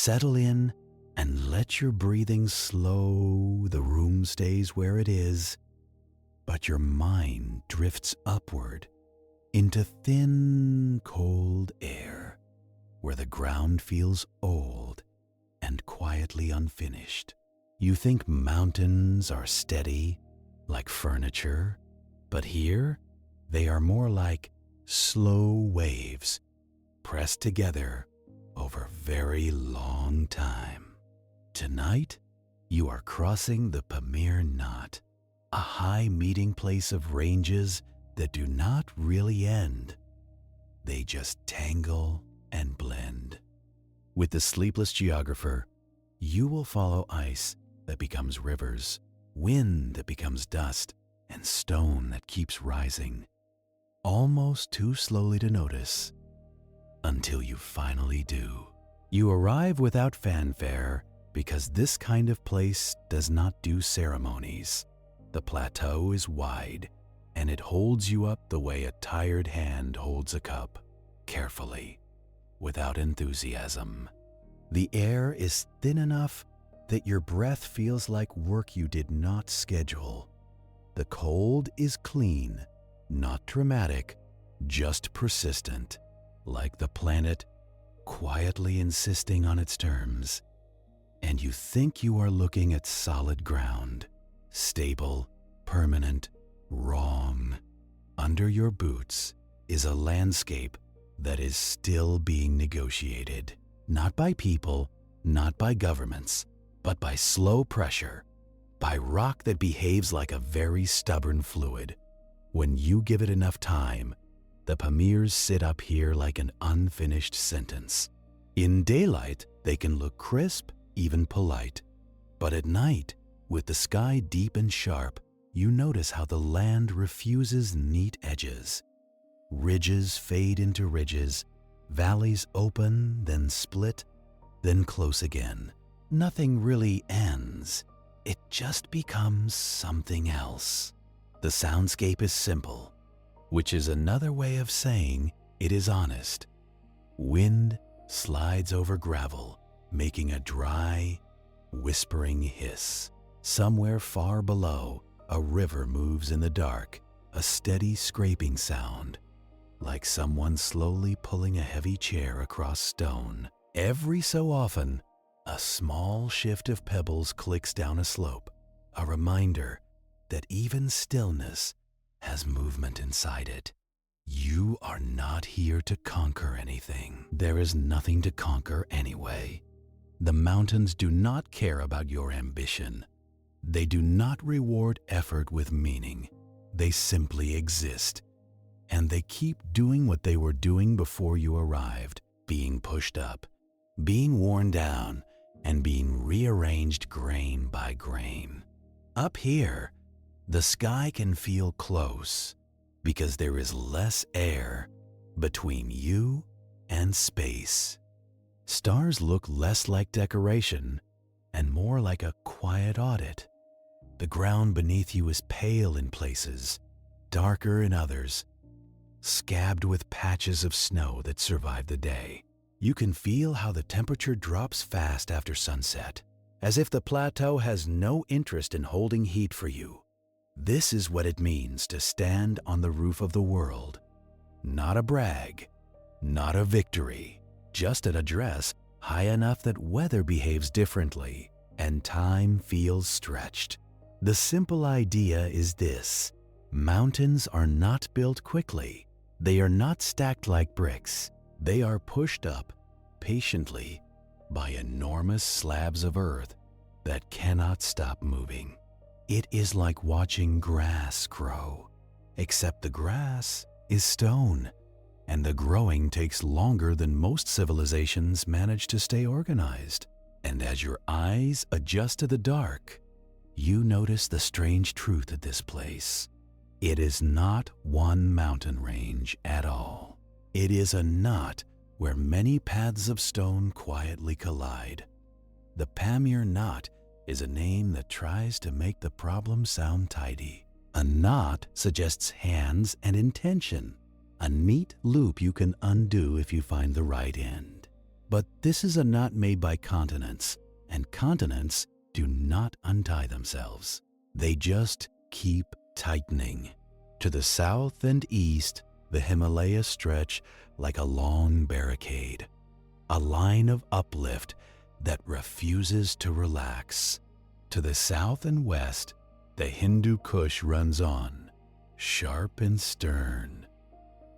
Settle in and let your breathing slow. The room stays where it is, but your mind drifts upward into thin, cold air where the ground feels old and quietly unfinished. You think mountains are steady, like furniture, but here they are more like slow waves pressed together over very long time. Tonight, you are crossing the Pamir Knot, a high meeting place of ranges that do not really end. They just tangle and blend. With the Sleepless Geographer, you will follow ice that becomes rivers, wind that becomes dust, and stone that keeps rising, almost too slowly to notice, until you finally do. You arrive without fanfare because this kind of place does not do ceremonies. The plateau is wide, and it holds you up the way a tired hand holds a cup, carefully, without enthusiasm. The air is thin enough that your breath feels like work you did not schedule. The cold is clean, not dramatic, just persistent, like the planet quietly insisting on its terms. And you think you are looking at solid ground, stable, permanent, wrong. Under your boots is a landscape that is still being negotiated, not by people, not by governments, but by slow pressure, by rock that behaves like a very stubborn fluid. When you give it enough time, the Pamirs sit up here like an unfinished sentence. In daylight, they can look crisp, even polite. But at night, with the sky deep and sharp, you notice how the land refuses neat edges. Ridges fade into ridges, valleys open, then split, then close again. Nothing really ends. It just becomes something else. The soundscape is simple, which is another way of saying it is honest. Wind slides over gravel, making a dry, whispering hiss. Somewhere far below, a river moves in the dark, a steady scraping sound, like someone slowly pulling a heavy chair across stone. Every so often, a small shift of pebbles clicks down a slope, a reminder that even stillness has movement inside it. You are not here to conquer anything. There is nothing to conquer anyway. The mountains do not care about your ambition. They do not reward effort with meaning. They simply exist. And they keep doing what they were doing before you arrived, being pushed up, being worn down, and being rearranged grain by grain. Up here, the sky can feel close because there is less air between you and space. Stars look less like decoration and more like a quiet audit. The ground beneath you is pale in places, darker in others, scabbed with patches of snow that survive the day. You can feel how the temperature drops fast after sunset, as if the plateau has no interest in holding heat for you. This is what it means to stand on the roof of the world. Not a brag, not a victory, just an address high enough that weather behaves differently and time feels stretched. The simple idea is this: mountains are not built quickly. They are not stacked like bricks. They are pushed up patiently by enormous slabs of earth that cannot stop moving. It is like watching grass grow, except the grass is stone, and the growing takes longer than most civilizations manage to stay organized. And as your eyes adjust to the dark, you notice the strange truth at this place. It is not one mountain range at all. It is a knot where many paths of stone quietly collide. The Pamir Knot is a name that tries to make the problem sound tidy. A knot suggests hands and intention, a neat loop you can undo if you find the right end. But this is a knot made by continents, and continents do not untie themselves. They just keep tightening. To the south and east, the Himalayas stretch like a long barricade, a line of uplift that refuses to relax. To the south and west, the Hindu Kush runs on, sharp and stern,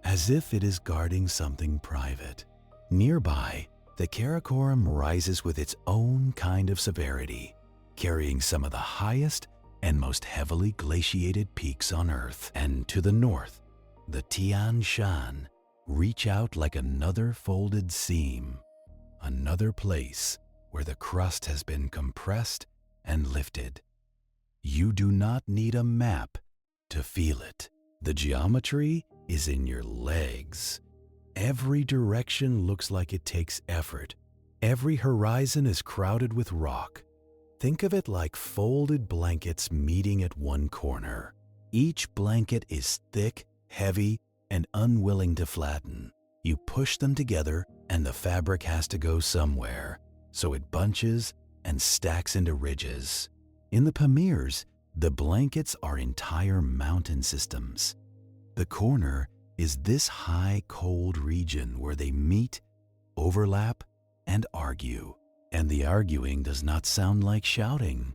as if it is guarding something private. Nearby, the Karakoram rises with its own kind of severity, carrying some of the highest and most heavily glaciated peaks on Earth. And to the north, the Tian Shan reach out like another folded seam, another place where the crust has been compressed and lifted. You do not need a map to feel it. The geometry is in your legs. Every direction looks like it takes effort. Every horizon is crowded with rock. Think of it like folded blankets meeting at one corner. Each blanket is thick, heavy, and unwilling to flatten. You push them together and the fabric has to go somewhere, so it bunches and stacks into ridges. In the Pamirs, the blankets are entire mountain systems. The corner is this high, cold region where they meet, overlap, and argue. And the arguing does not sound like shouting.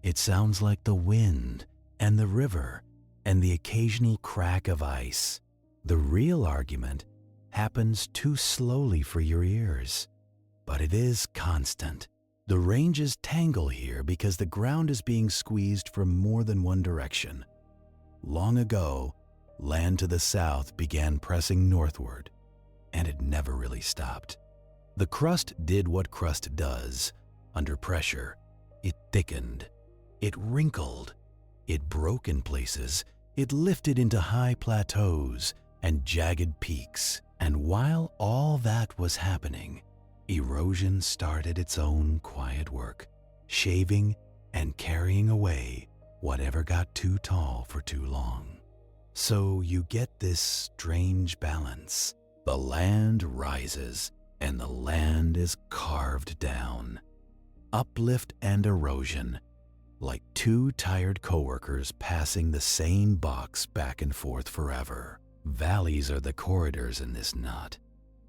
It sounds like the wind and the river and the occasional crack of ice. The real argument happens too slowly for your ears, but it is constant. The ranges tangle here because the ground is being squeezed from more than one direction. Long ago, land to the south began pressing northward, and it never really stopped. The crust did what crust does. Under pressure, it thickened, it wrinkled, it broke in places, it lifted into high plateaus and jagged peaks. And while all that was happening, erosion started its own quiet work, shaving and carrying away whatever got too tall for too long. So you get this strange balance. The land rises and the land is carved down. Uplift and erosion, like two tired coworkers passing the same box back and forth forever. Valleys are the corridors in this knot.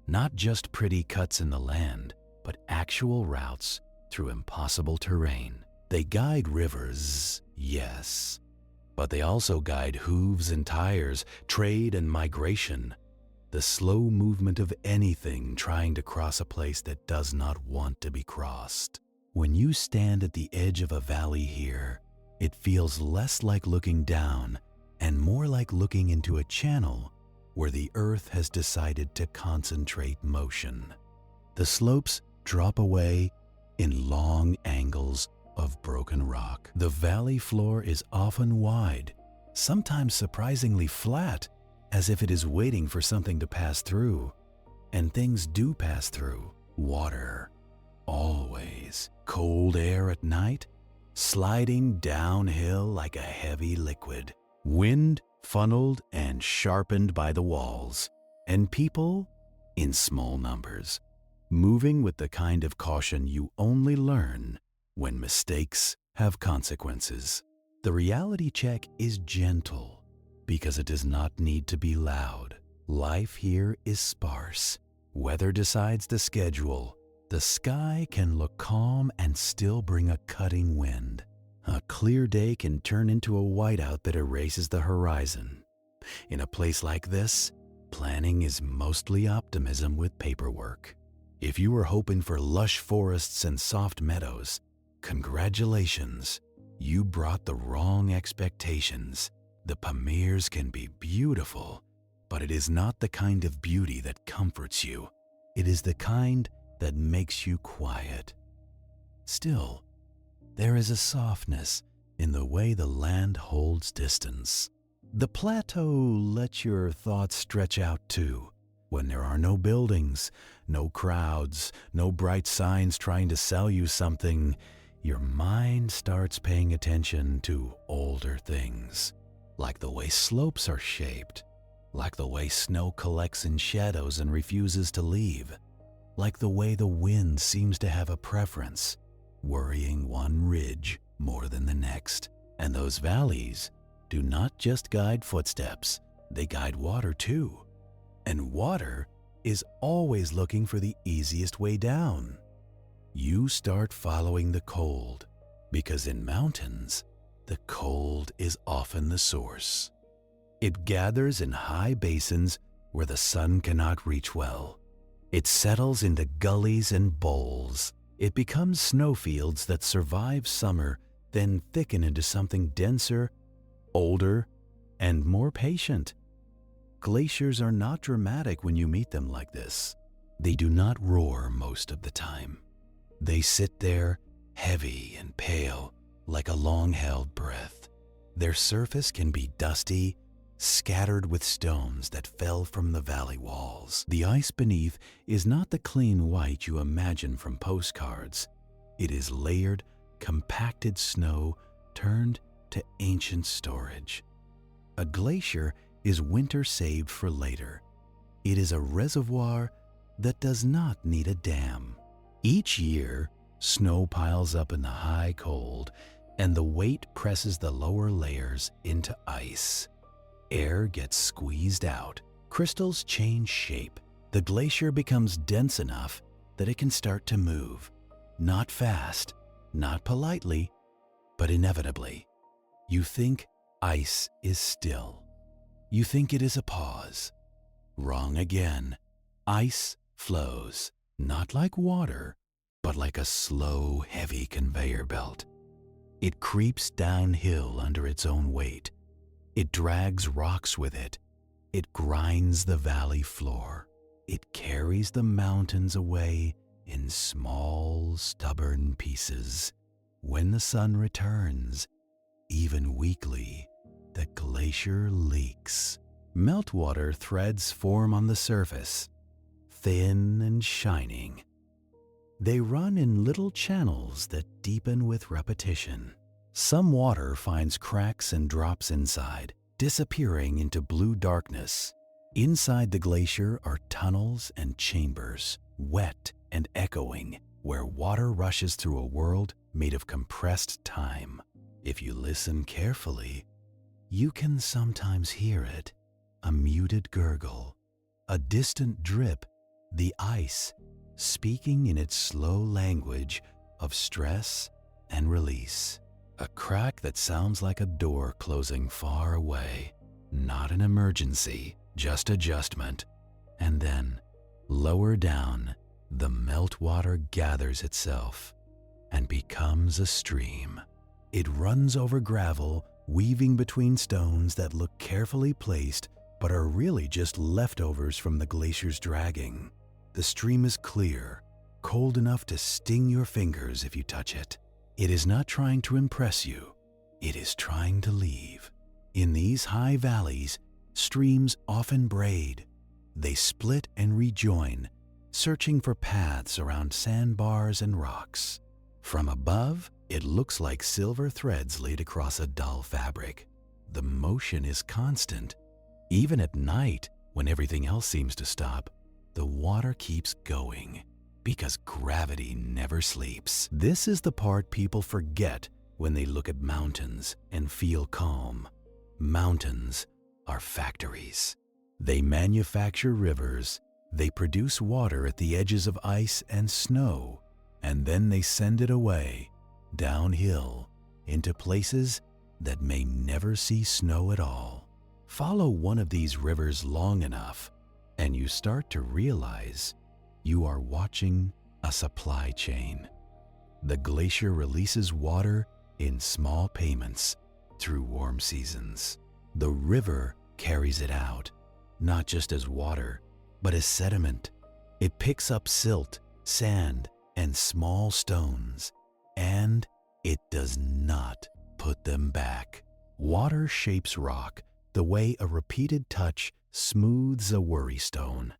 Not just pretty cuts in the land, but actual routes through impossible terrain. They guide rivers, yes, but they also guide hooves and tires, trade and migration, the slow movement of anything trying to cross a place that does not want to be crossed. When you stand at the edge of a valley here, it feels less like looking down and more like looking into a channel where the earth has decided to concentrate motion. The slopes drop away in long angles of broken rock. The valley floor is often wide, sometimes surprisingly flat, as if it is waiting for something to pass through. And things do pass through. Water, always. Cold air at night, sliding downhill like a heavy liquid. Wind funneled and sharpened by the walls. And people in small numbers, moving with the kind of caution you only learn when mistakes have consequences. The reality check is gentle because it does not need to be loud. Life here is sparse. Weather decides the schedule. The sky can look calm and still bring a cutting wind. A clear day can turn into a whiteout that erases the horizon. In a place like this, planning is mostly optimism with paperwork. If you were hoping for lush forests and soft meadows, congratulations, you brought the wrong expectations. The Pamirs can be beautiful, but it is not the kind of beauty that comforts you. It is the kind that makes you quiet. Still, there is a softness in the way the land holds distance. The plateau lets your thoughts stretch out too. When there are no buildings, no crowds, no bright signs trying to sell you something, your mind starts paying attention to older things. Like the way slopes are shaped, like the way snow collects in shadows and refuses to leave. like the way the wind seems to have a preference, worrying one ridge more than the next. And those valleys do not just guide footsteps, they guide water too. And water is always looking for the easiest way down. You start following the cold, because in mountains, the cold is often the source. It gathers in high basins where the sun cannot reach well. It settles into gullies and bowls. It becomes snowfields that survive summer, then thicken into something denser, older, and more patient. Glaciers are not dramatic when you meet them like this. They do not roar most of the time. They sit there, heavy and pale, like a long-held breath. Their surface can be dusty, scattered with stones that fell from the valley walls. The ice beneath is not the clean white you imagine from postcards. It is layered, compacted snow turned to ancient storage. A glacier is winter saved for later. It is a reservoir that does not need a dam. Each year, snow piles up in the high cold, and the weight presses the lower layers into ice. Air gets squeezed out. Crystals change shape. The glacier becomes dense enough that it can start to move. Not fast, not politely, but inevitably. You think ice is still. You think it is a pause. Wrong again. Ice flows, not like water, but like a slow, heavy conveyor belt. It creeps downhill under its own weight. It drags rocks with it. It grinds the valley floor. It carries the mountains away in small, stubborn pieces. When the sun returns, even weakly, the glacier leaks. Meltwater threads form on the surface, thin and shining. They run in little channels that deepen with repetition. Some water finds cracks and drops inside, disappearing into blue darkness. Inside the glacier are tunnels and chambers, wet and echoing, where water rushes through a world made of compressed time. If you listen carefully, you can sometimes hear it, a muted gurgle, a distant drip, the ice speaking in its slow language of stress and release. A crack that sounds like a door closing far away. Not an emergency, just adjustment. And then, lower down, the meltwater gathers itself and becomes a stream. It runs over gravel, weaving between stones that look carefully placed but are really just leftovers from the glacier's dragging. The stream is clear, cold enough to sting your fingers if you touch it. It is not trying to impress you. It is trying to leave. In these high valleys, streams often braid. They split and rejoin, searching for paths around sandbars and rocks. From above, it looks like silver threads laid across a dull fabric. The motion is constant. Even at night, when everything else seems to stop, the water keeps going, because gravity never sleeps. This is the part people forget when they look at mountains and feel calm. Mountains are factories. They manufacture rivers, they produce water at the edges of ice and snow, and then they send it away, downhill, into places that may never see snow at all. Follow one of these rivers long enough, and you start to realize you are watching a supply chain. The glacier releases water in small payments through warm seasons. The river carries it out, not just as water, but as sediment. It picks up silt, sand, and small stones, and it does not put them back. Water shapes rock the way a repeated touch smooths a worry stone.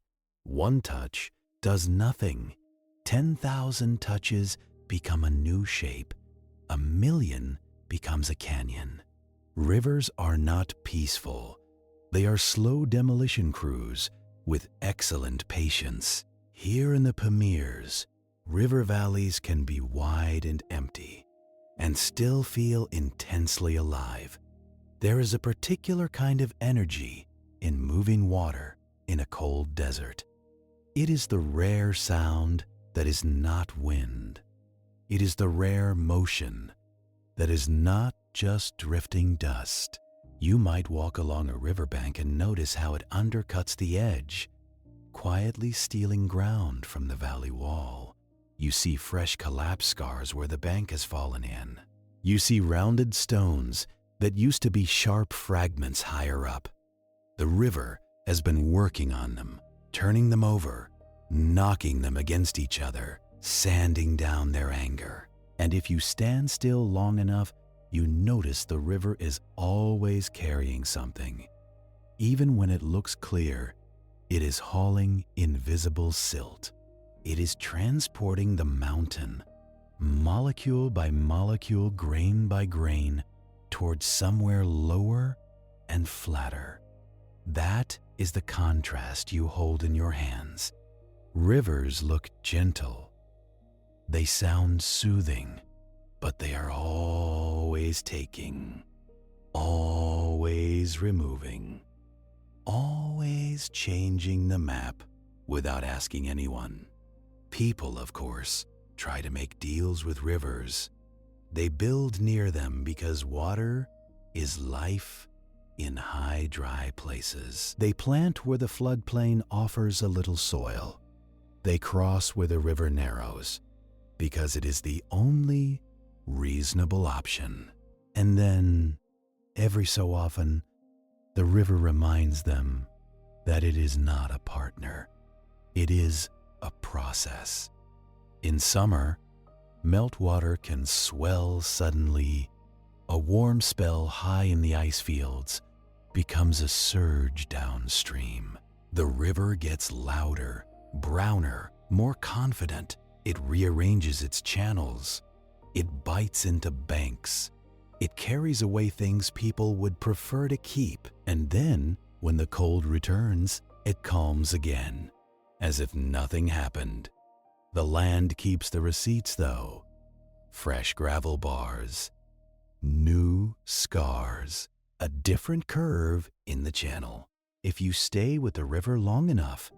One touch does nothing. 10,000 touches become a new shape. 1,000,000 becomes a canyon. Rivers are not peaceful. They are slow demolition crews with excellent patience. Here in the Pamirs, river valleys can be wide and empty and still feel intensely alive. There is a particular kind of energy in moving water in a cold desert. It is the rare sound that is not wind. It is the rare motion that is not just drifting dust. You might walk along a riverbank and notice how it undercuts the edge, quietly stealing ground from the valley wall. You see fresh collapse scars where the bank has fallen in. You see rounded stones that used to be sharp fragments higher up. The river has been working on them, turning them over, knocking them against each other, sanding down their anger. And if you stand still long enough, you notice the river is always carrying something. Even when it looks clear, it is hauling invisible silt. It is transporting the mountain, molecule by molecule, grain by grain, towards somewhere lower and flatter. That is the contrast you hold in your hands. Rivers look gentle. They sound soothing, but they are always taking, always removing, always changing the map without asking anyone. People, of course, try to make deals with rivers. They build near them because water is life in high, dry places. They plant where the floodplain offers a little soil. They cross where the river narrows because it is the only reasonable option. And then, every so often, the river reminds them that it is not a partner. It is a process. In summer, meltwater can swell suddenly. A warm spell high in the ice fields becomes a surge downstream. The river gets louder, browner, more confident. It rearranges its channels. It bites into banks. It carries away things people would prefer to keep. And then, when the cold returns, it calms again, as if nothing happened. The land keeps the receipts, though. Fresh gravel bars, new scars, a different curve in the channel. If you stay with the river long enough,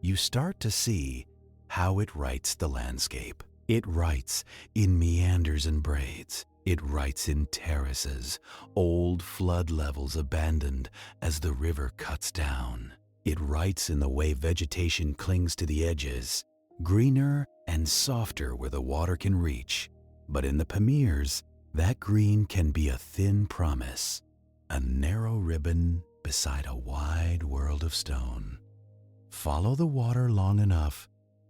you start to see how it writes the landscape. It writes in meanders and braids. It writes in terraces, old flood levels abandoned as the river cuts down. It writes in the way vegetation clings to the edges, greener and softer where the water can reach. But in the Pamirs, that green can be a thin promise, a narrow ribbon beside a wide world of stone. Follow the water long enough,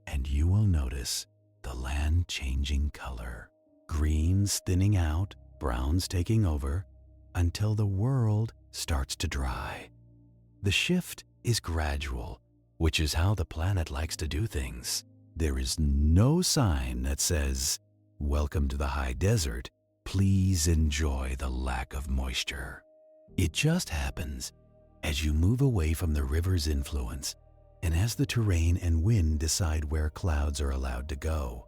and you will notice the land changing color. Greens thinning out, browns taking over, until the world starts to dry. The shift is gradual, which is how the planet likes to do things. There is no sign that says, "Welcome to the high desert. Please enjoy the lack of moisture." It just happens as you move away from the river's influence and as the terrain and wind decide where clouds are allowed to go.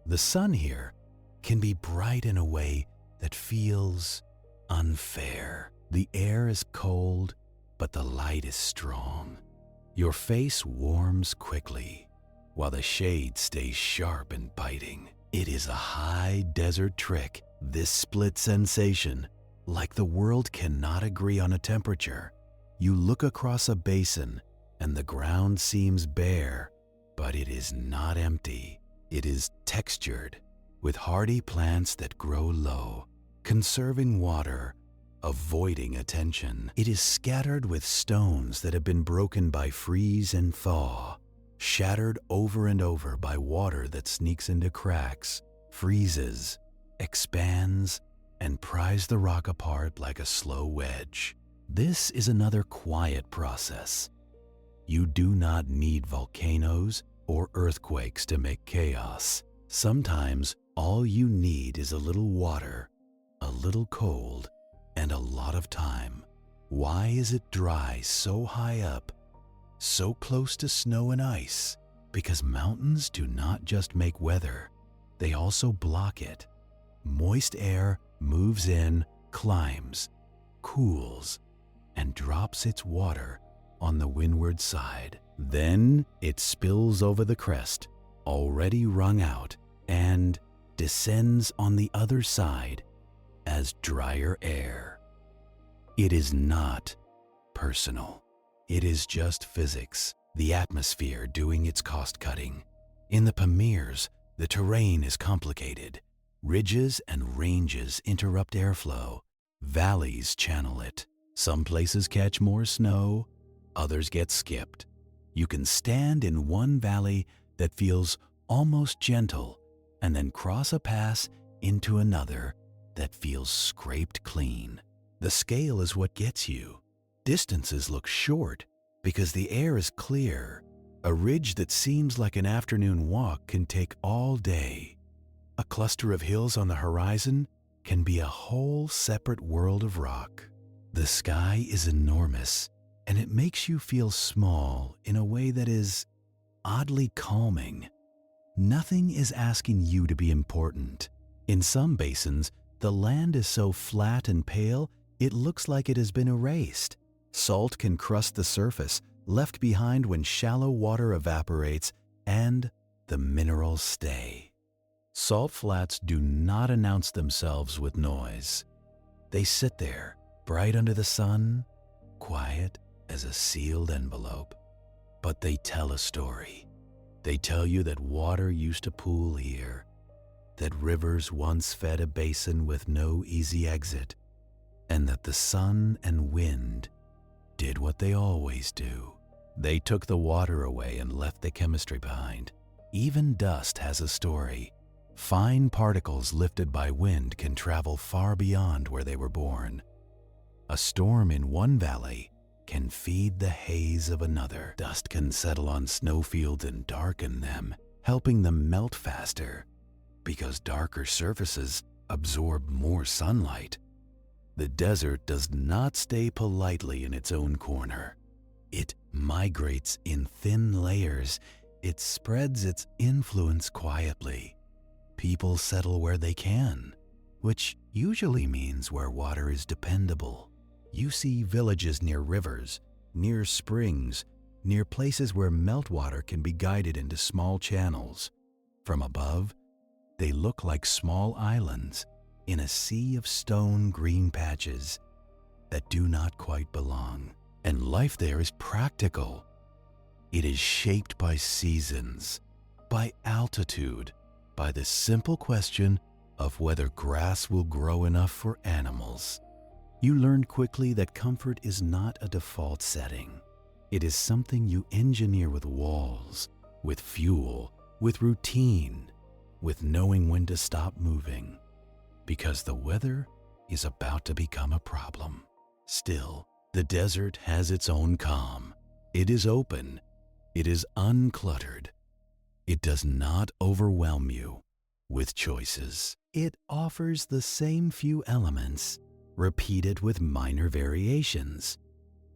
The sun here can be bright in a way that feels unfair. The air is cold, but the light is strong. Your face warms quickly, while the shade stays sharp and biting. It is a high desert trick, this split sensation, like the world cannot agree on a temperature. You look across a basin, and the ground seems bare, but it is not empty. It is textured, with hardy plants that grow low, conserving water, avoiding attention. It is scattered with stones that have been broken by freeze and thaw, shattered over and over by water that sneaks into cracks, freezes, expands, and pries the rock apart like a slow wedge. This is another quiet process. You do not need volcanoes or earthquakes to make chaos. Sometimes all you need is a little water, a little cold, and a lot of time. Why is it dry so high up, so close to snow and ice? Because mountains do not just make weather, they also block it. Moist air moves in, climbs, cools, and drops its water on the windward side. Then it spills over the crest, already wrung out, and descends on the other side as drier air. It is not personal. It is just physics, the atmosphere doing its cost-cutting. In the Pamirs, the terrain is complicated. Ridges and ranges interrupt airflow. Valleys channel it. Some places catch more snow, others get skipped. You can stand in one valley that feels almost gentle and then cross a pass into another that feels scraped clean. The scale is what gets you. Distances look short because the air is clear. A ridge that seems like an afternoon walk can take all day. A cluster of hills on the horizon can be a whole separate world of rock. The sky is enormous, and it makes you feel small in a way that is oddly calming. Nothing is asking you to be important. In some basins, the land is so flat and pale, it looks like it has been erased. Salt can crust the surface, left behind when shallow water evaporates and the minerals stay. Salt flats do not announce themselves with noise. They sit there, bright under the sun, quiet as a sealed envelope. But they tell a story. They tell you that water used to pool here, that rivers once fed a basin with no easy exit, and that the sun and wind did what they always do. They took the water away and left the chemistry behind. Even dust has a story. Fine particles lifted by wind can travel far beyond where they were born. A storm in one valley can feed the haze of another. Dust can settle on snowfields and darken them, helping them melt faster because darker surfaces absorb more sunlight. The desert does not stay politely in its own corner. It migrates in thin layers. It spreads its influence quietly. People settle where they can, which usually means where water is dependable. You see villages near rivers, near springs, near places where meltwater can be guided into small channels. From above, they look like small islands in a sea of stone green patches that do not quite belong. And life there is practical. It is shaped by seasons, by altitude, by the simple question of whether grass will grow enough for animals. You learn quickly that comfort is not a default setting. It is something you engineer with walls, with fuel, with routine, with knowing when to stop moving, because the weather is about to become a problem. Still, the desert has its own calm. It is open. It is uncluttered. It does not overwhelm you with choices. It offers the same few elements, repeated with minor variations: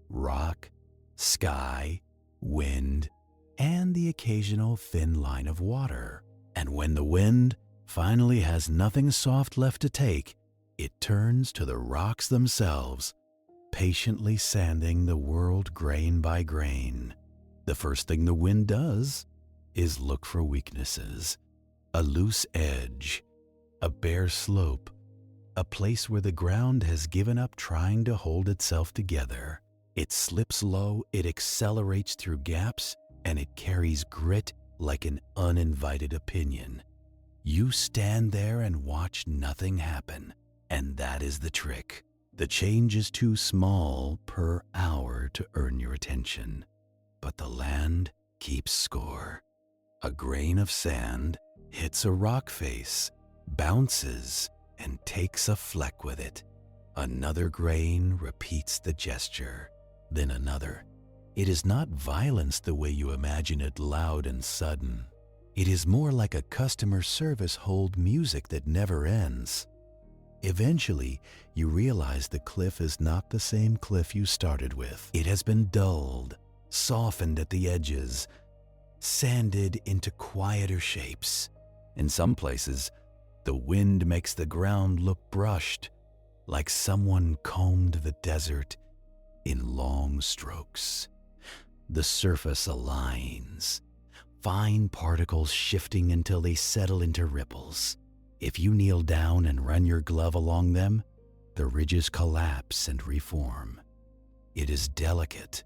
rock, sky, wind, and the occasional thin line of water. And when the wind finally has nothing soft left to take, it turns to the rocks themselves, patiently sanding the world grain by grain. The first thing the wind does is look for weaknesses: a loose edge, a bare slope, a place where the ground has given up trying to hold itself together. It slips low, it accelerates through gaps, and it carries grit like an uninvited opinion. You stand there and watch nothing happen, and that is the trick. The change is too small per hour to earn your attention, but the land keeps score. A grain of sand hits a rock face, bounces, and takes a fleck with it. Another grain repeats the gesture, then another. It is not violence the way you imagine it, loud and sudden. It is more like a customer service hold music that never ends. Eventually, you realize the cliff is not the same cliff you started with. It has been dulled, softened at the edges, sanded into quieter shapes. In some places, the wind makes the ground look brushed, like someone combed the desert in long strokes. The surface aligns, fine particles shifting until they settle into ripples. If you kneel down and run your glove along them, the ridges collapse and reform. It is delicate.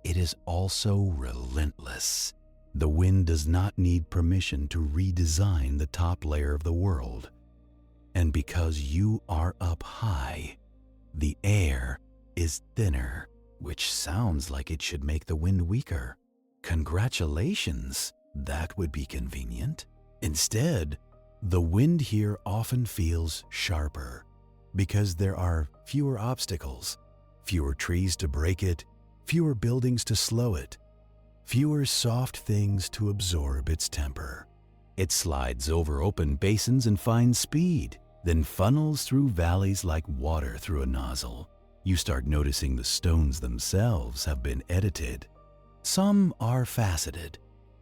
It is also relentless. The wind does not need permission to redesign the top layer of the world. And because you are up high, the air is thinner, which sounds like it should make the wind weaker. Congratulations, that would be convenient. Instead, the wind here often feels sharper because there are fewer obstacles, fewer trees to break it, fewer buildings to slow it, fewer soft things to absorb its temper. It slides over open basins and finds speed, then funnels through valleys like water through a nozzle. You start noticing the stones themselves have been edited. Some are faceted,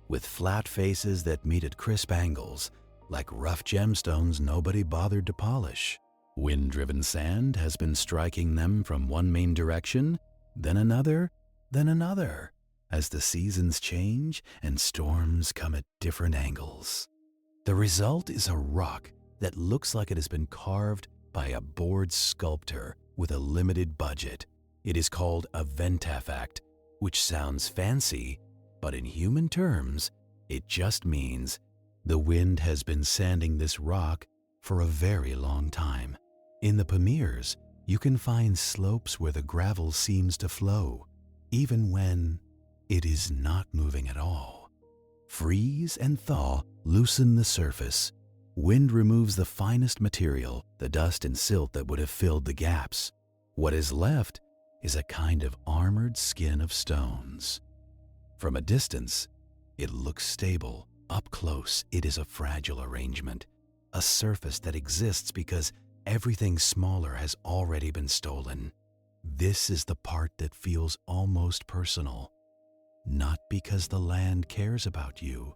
with flat faces that meet at crisp angles, like rough gemstones nobody bothered to polish. Wind-driven sand has been striking them from one main direction, then another, as the seasons change and storms come at different angles. The result is a rock that looks like it has been carved by a bored sculptor with a limited budget. It is called a ventafact, which sounds fancy, but in human terms, it just means the wind has been sanding this rock for a very long time. In the Pamirs, you can find slopes where the gravel seems to flow, even when it is not moving at all. Freeze and thaw loosen the surface. Wind removes the finest material, the dust and silt that would have filled the gaps. What is left is a kind of armored skin of stones. From a distance, it looks stable. Up close, it is a fragile arrangement, a surface that exists because everything smaller has already been stolen. This is the part that feels almost personal. Not because the land cares about you.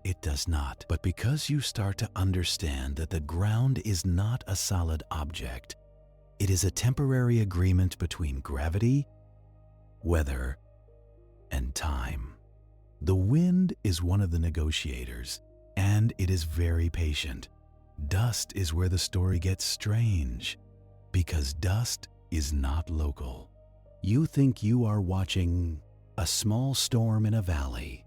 It does not, but because you start to understand that the ground is not a solid object. It is a temporary agreement between gravity, weather, and time. The wind is one of the negotiators, and it is very patient. Dust is where the story gets strange, because dust is not local. You think you are watching a small storm in a valley,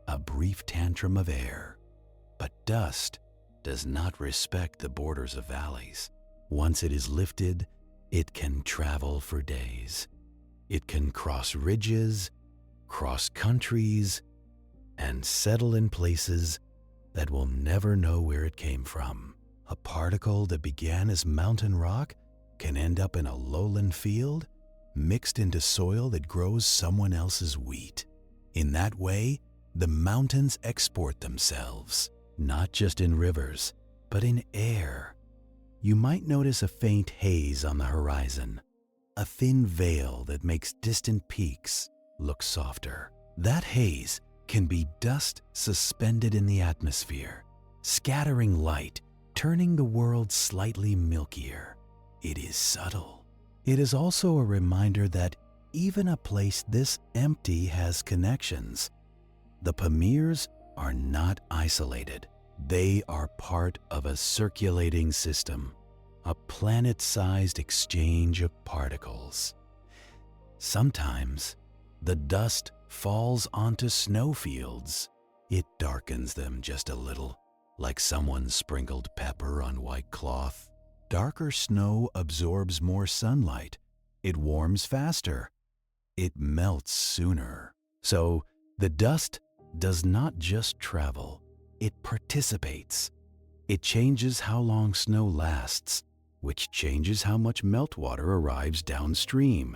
a brief tantrum of air, but dust does not respect the borders of valleys. Once it is lifted, it can travel for days. It can cross ridges, cross countries, and settle in places that will never know where it came from. A particle that began as mountain rock can end up in a lowland field, mixed into soil that grows someone else's wheat. In that way, the mountains export themselves, not just in rivers, but in air. You might notice a faint haze on the horizon, a thin veil that makes distant peaks look softer. That haze can be dust suspended in the atmosphere, scattering light, turning the world slightly milkier. It is subtle. It is also a reminder that even a place this empty has connections. The Pamirs are not isolated. They are part of a circulating system, a planet-sized exchange of particles. Sometimes, the dust falls onto snowfields. It darkens them just a little, like someone sprinkled pepper on white cloth. Darker snow absorbs more sunlight. It warms faster. It melts sooner. So, the dust does not just travel, it participates. It changes how long snow lasts, which changes how much meltwater arrives downstream,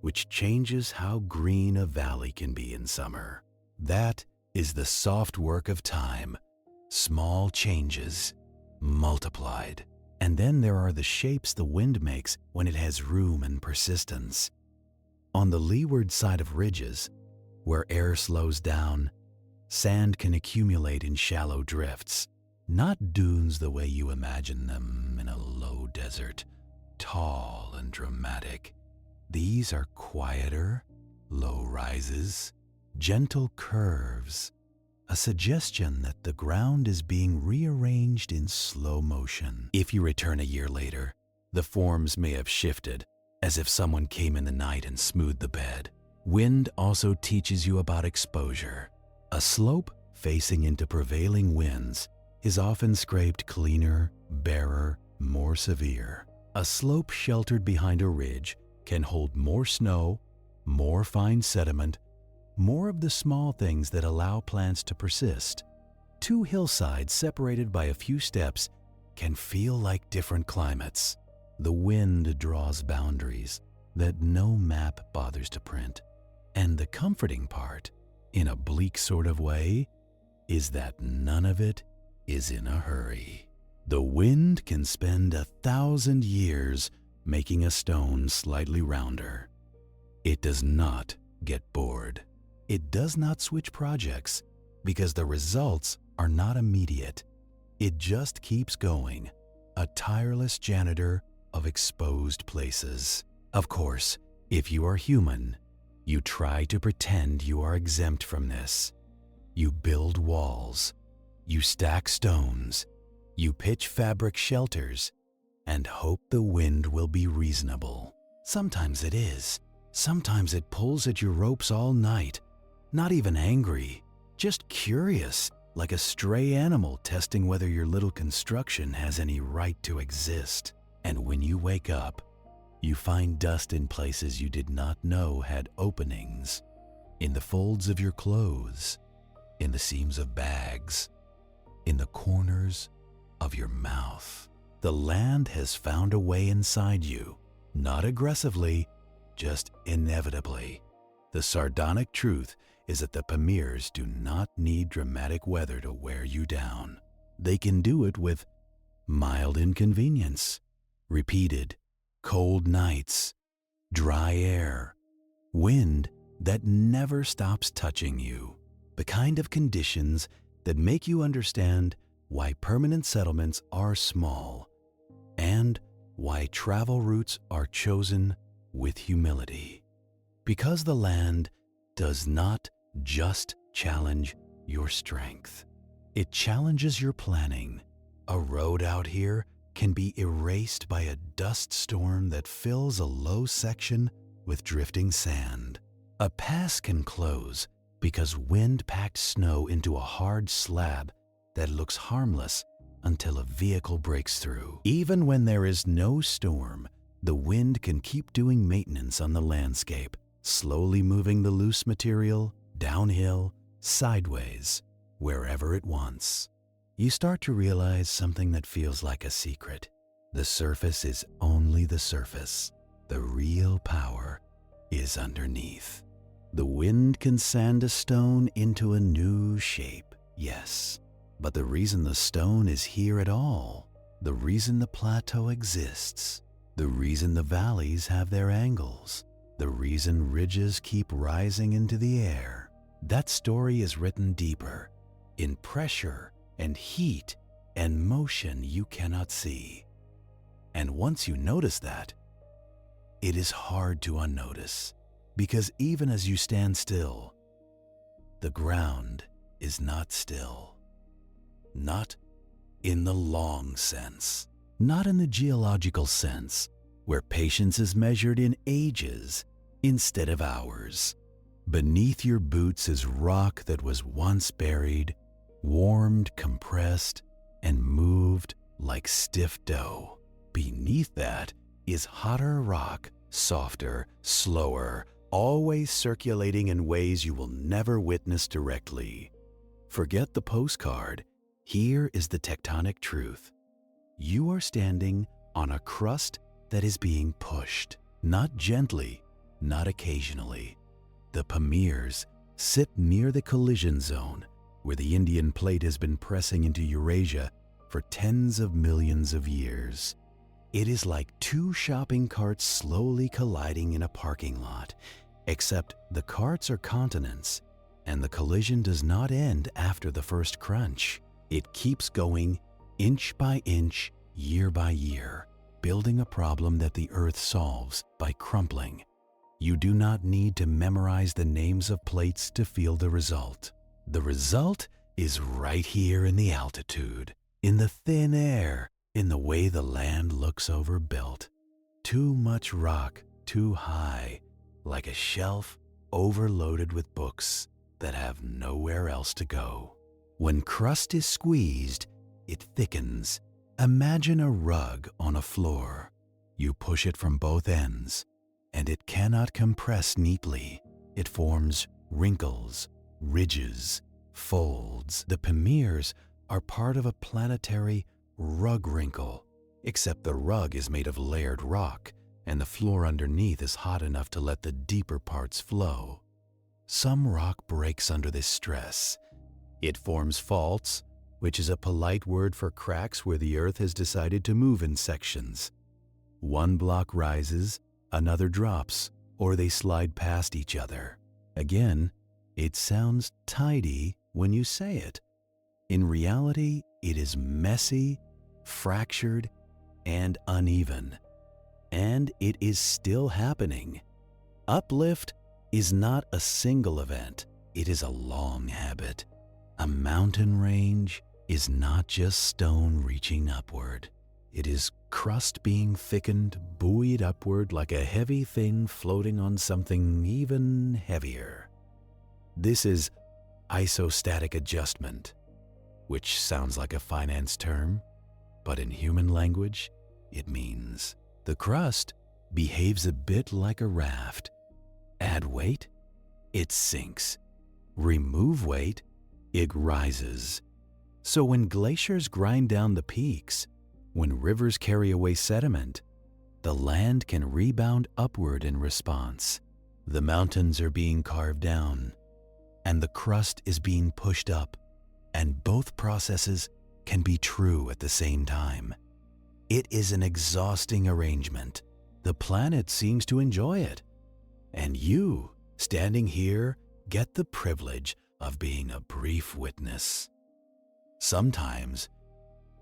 which changes how green a valley can be in summer. That is the soft work of time. Small changes, multiplied. And then there are the shapes the wind makes when it has room and persistence. On the leeward side of ridges, Where air slows down, sand can accumulate in shallow drifts, not dunes the way you imagine them in a low desert, tall and dramatic. These are quieter, low rises, gentle curves, a suggestion that the ground is being rearranged in slow motion. If you return a year later, the forms may have shifted, as if someone came in the night and smoothed the bed. Wind also teaches you about exposure. A slope facing into prevailing winds is often scraped cleaner, barer, more severe. A slope sheltered behind a ridge can hold more snow, more fine sediment, more of the small things that allow plants to persist. Two hillsides separated by a few steps can feel like different climates. The wind draws boundaries that no map bothers to print. And the comforting part, in a bleak sort of way, is that none of it is in a hurry. The wind can spend 1,000 years making a stone slightly rounder. It does not get bored. It does not switch projects because the results are not immediate. It just keeps going, a tireless janitor of exposed places. Of course, if you are human, you try to pretend you are exempt from this. You build walls, you stack stones, you pitch fabric shelters, and hope the wind will be reasonable. Sometimes it is. Sometimes it pulls at your ropes all night, not even angry, just curious, like a stray animal testing whether your little construction has any right to exist. And when you wake up, you find dust in places you did not know had openings, in the folds of your clothes, in the seams of bags, in the corners of your mouth. The land has found a way inside you, not aggressively, just inevitably. The sardonic truth is that the Pamirs do not need dramatic weather to wear you down. They can do it with mild inconvenience, repeated cold nights, dry air, wind that never stops touching you. The kind of conditions that make you understand why permanent settlements are small and why travel routes are chosen with humility. Because the land does not just challenge your strength. It challenges your planning. A road out here can be erased by a dust storm that fills a low section with drifting sand. A pass can close because wind packed snow into a hard slab that looks harmless until a vehicle breaks through. Even when there is no storm, the wind can keep doing maintenance on the landscape, slowly moving the loose material downhill, sideways, wherever it wants. You start to realize something that feels like a secret. The surface is only the surface. The real power is underneath. The wind can sand a stone into a new shape, yes. But the reason the stone is here at all, the reason the plateau exists, the reason the valleys have their angles, the reason ridges keep rising into the air, that story is written deeper, in pressure and heat and motion you cannot see. And once you notice that, it is hard to unnotice, because even as you stand still, the ground is not still. Not in the long sense, not in the geological sense, where patience is measured in ages instead of hours. Beneath your boots is rock that was once buried, warmed, compressed, and moved like stiff dough. Beneath that is hotter rock, softer, slower, always circulating in ways you will never witness directly. Forget the postcard. Here is the tectonic truth. You are standing on a crust that is being pushed, not gently, not occasionally. The Pamirs sit near the collision zone, where the Indian plate has been pressing into Eurasia for tens of millions of years. It is like two shopping carts slowly colliding in a parking lot, except the carts are continents And the collision does not end after the first crunch. It keeps going inch by inch, year by year, building a problem that the Earth solves by crumpling. You do not need to memorize the names of plates to feel the result. The result is right here in the altitude, in the thin air, in the way the land looks overbuilt. Too much rock, too high, like a shelf overloaded with books that have nowhere else to go. When crust is squeezed, it thickens. Imagine a rug on a floor. You push it from both ends, and it cannot compress neatly. It forms wrinkles, ridges, folds. The Pamirs are part of a planetary rug wrinkle, except the rug is made of layered rock, and the floor underneath is hot enough to let the deeper parts flow. Some rock breaks under this stress. It forms faults, which is a polite word for cracks where the Earth has decided to move in sections. One block rises, another drops, or they slide past each other. Again, it sounds tidy when you say it. In reality, it is messy, fractured, and uneven. And it is still happening. Uplift is not a single event, it is a long habit. A mountain range is not just stone reaching upward. It is crust being thickened, buoyed upward like a heavy thing floating on something even heavier. This is isostatic adjustment, which sounds like a finance term, but in human language, it means the crust behaves a bit like a raft. Add weight, it sinks. Remove weight, it rises. So when glaciers grind down the peaks, when rivers carry away sediment, the land can rebound upward in response. The mountains are being carved down, and the crust is being pushed up, and both processes can be true at the same time. It is an exhausting arrangement. The planet seems to enjoy it. And you, standing here, get the privilege of being a brief witness. Sometimes,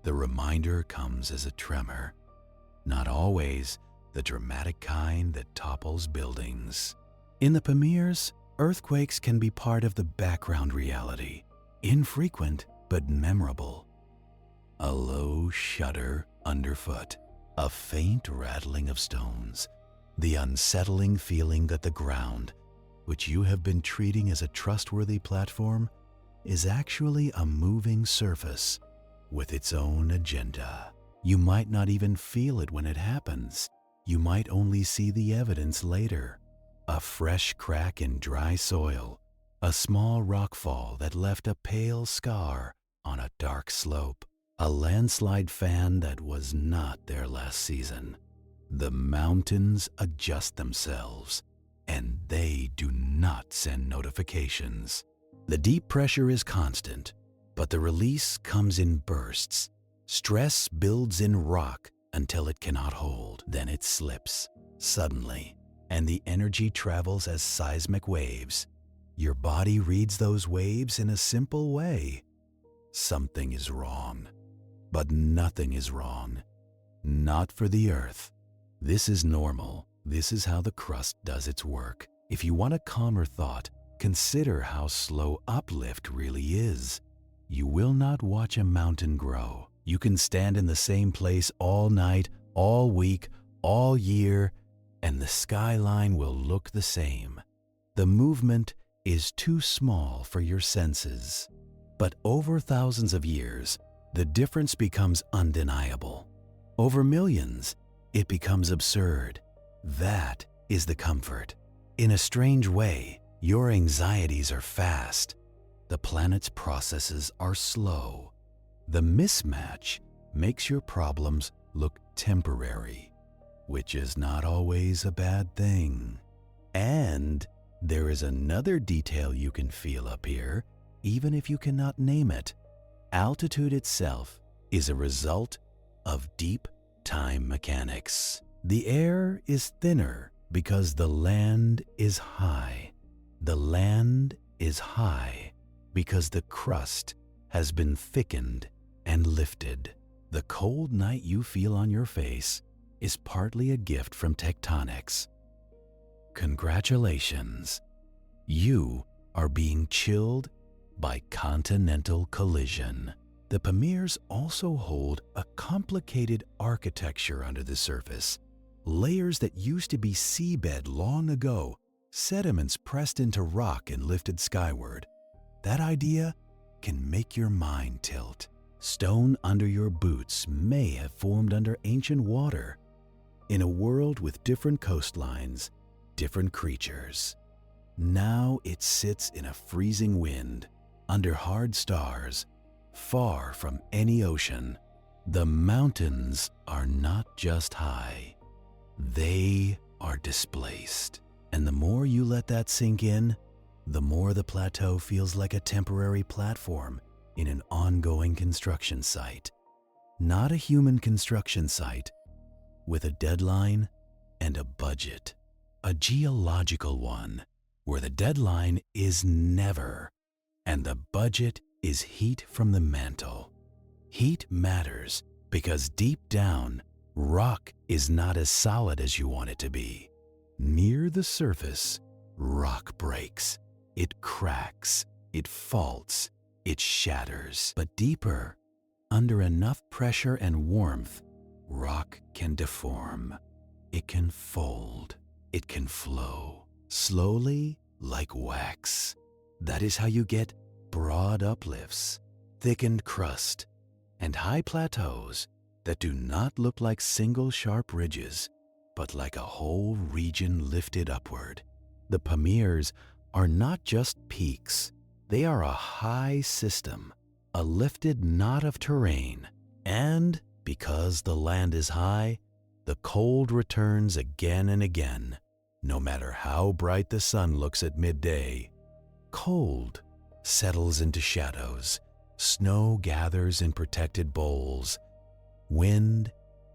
the reminder comes as a tremor, not always the dramatic kind that topples buildings. In the Pamirs, earthquakes can be part of the background reality, infrequent but memorable. A low shudder underfoot, a faint rattling of stones, the unsettling feeling that the ground, which you have been treating as a trustworthy platform, is actually a moving surface with its own agenda. You might not even feel it when it happens. You might only see the evidence later. A fresh crack in dry soil, a small rockfall that left a pale scar on a dark slope, a landslide fan that was not there last season. The mountains adjust themselves, and they do not send notifications. The deep pressure is constant, but the release comes in bursts. Stress builds in rock until it cannot hold. Then it slips, suddenly, and the energy travels as seismic waves. Your body reads those waves in a simple way. Something is wrong. But nothing is wrong. Not for the Earth. This is normal. This is how the crust does its work. If you want a calmer thought, consider how slow uplift really is. You will not watch a mountain grow. You can stand in the same place all night, all week, all year, and the skyline will look the same. The movement is too small for your senses. But over thousands of years, the difference becomes undeniable. Over millions, it becomes absurd. That is the comfort. In a strange way, your anxieties are fast. The planet's processes are slow. The mismatch makes your problems look temporary, which is not always a bad thing. And there is another detail you can feel up here, even if you cannot name it. Altitude itself is a result of deep time mechanics. The air is thinner because the land is high. The land is high because the crust has been thickened and lifted. The cold night you feel on your face is partly a gift from tectonics. Congratulations, you are being chilled by continental collision. The Pamirs also hold a complicated architecture under the surface. Layers that used to be seabed long ago, sediments pressed into rock and lifted skyward. That idea can make your mind tilt. Stone under your boots may have formed under ancient water. In a world with different coastlines, different creatures. Now it sits in a freezing wind, under hard stars, far from any ocean. The mountains are not just high, they are displaced. And the more you let that sink in, the more the plateau feels like a temporary platform in an ongoing construction site. Not a human construction site, with a deadline and a budget. A geological one, where the deadline is never, and the budget is heat from the mantle. Heat matters because deep down, rock is not as solid as you want it to be. Near the surface, rock breaks, it cracks, it faults, it shatters. But deeper, under enough pressure and warmth, rock can deform, it can fold, it can flow, slowly like wax. That is how you get broad uplifts, thickened crust, and high plateaus that do not look like single sharp ridges, but like a whole region lifted upward. The Pamirs are not just peaks, they are a high system, a lifted knot of terrain. And because the land is high, the cold returns again and again. No matter how bright the sun looks at midday, cold settles into shadows, snow gathers in protected bowls, wind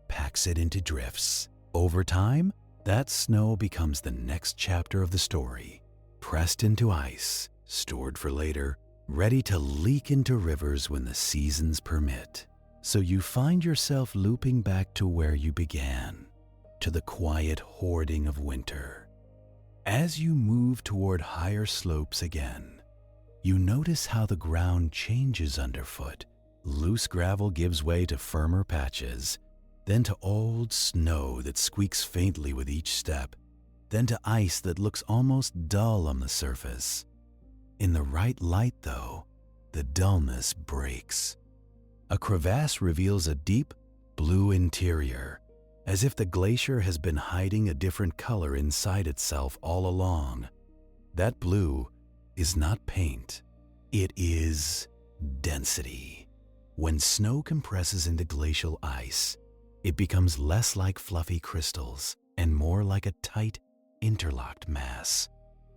packs it into drifts. Over time, that snow becomes the next chapter of the story, pressed into ice, stored for later, ready to leak into rivers when the seasons permit. So you find yourself looping back to where you began, to the quiet hoarding of winter. As you move toward higher slopes again, you notice how the ground changes underfoot. Loose gravel gives way to firmer patches, then to old snow that squeaks faintly with each step, then to ice that looks almost dull on the surface. In the right light, though, the dullness breaks. A crevasse reveals a deep blue interior, as if the glacier has been hiding a different color inside itself all along. That blue is not paint, it is density. When snow compresses into glacial ice, it becomes less like fluffy crystals and more like a tight, interlocked mass.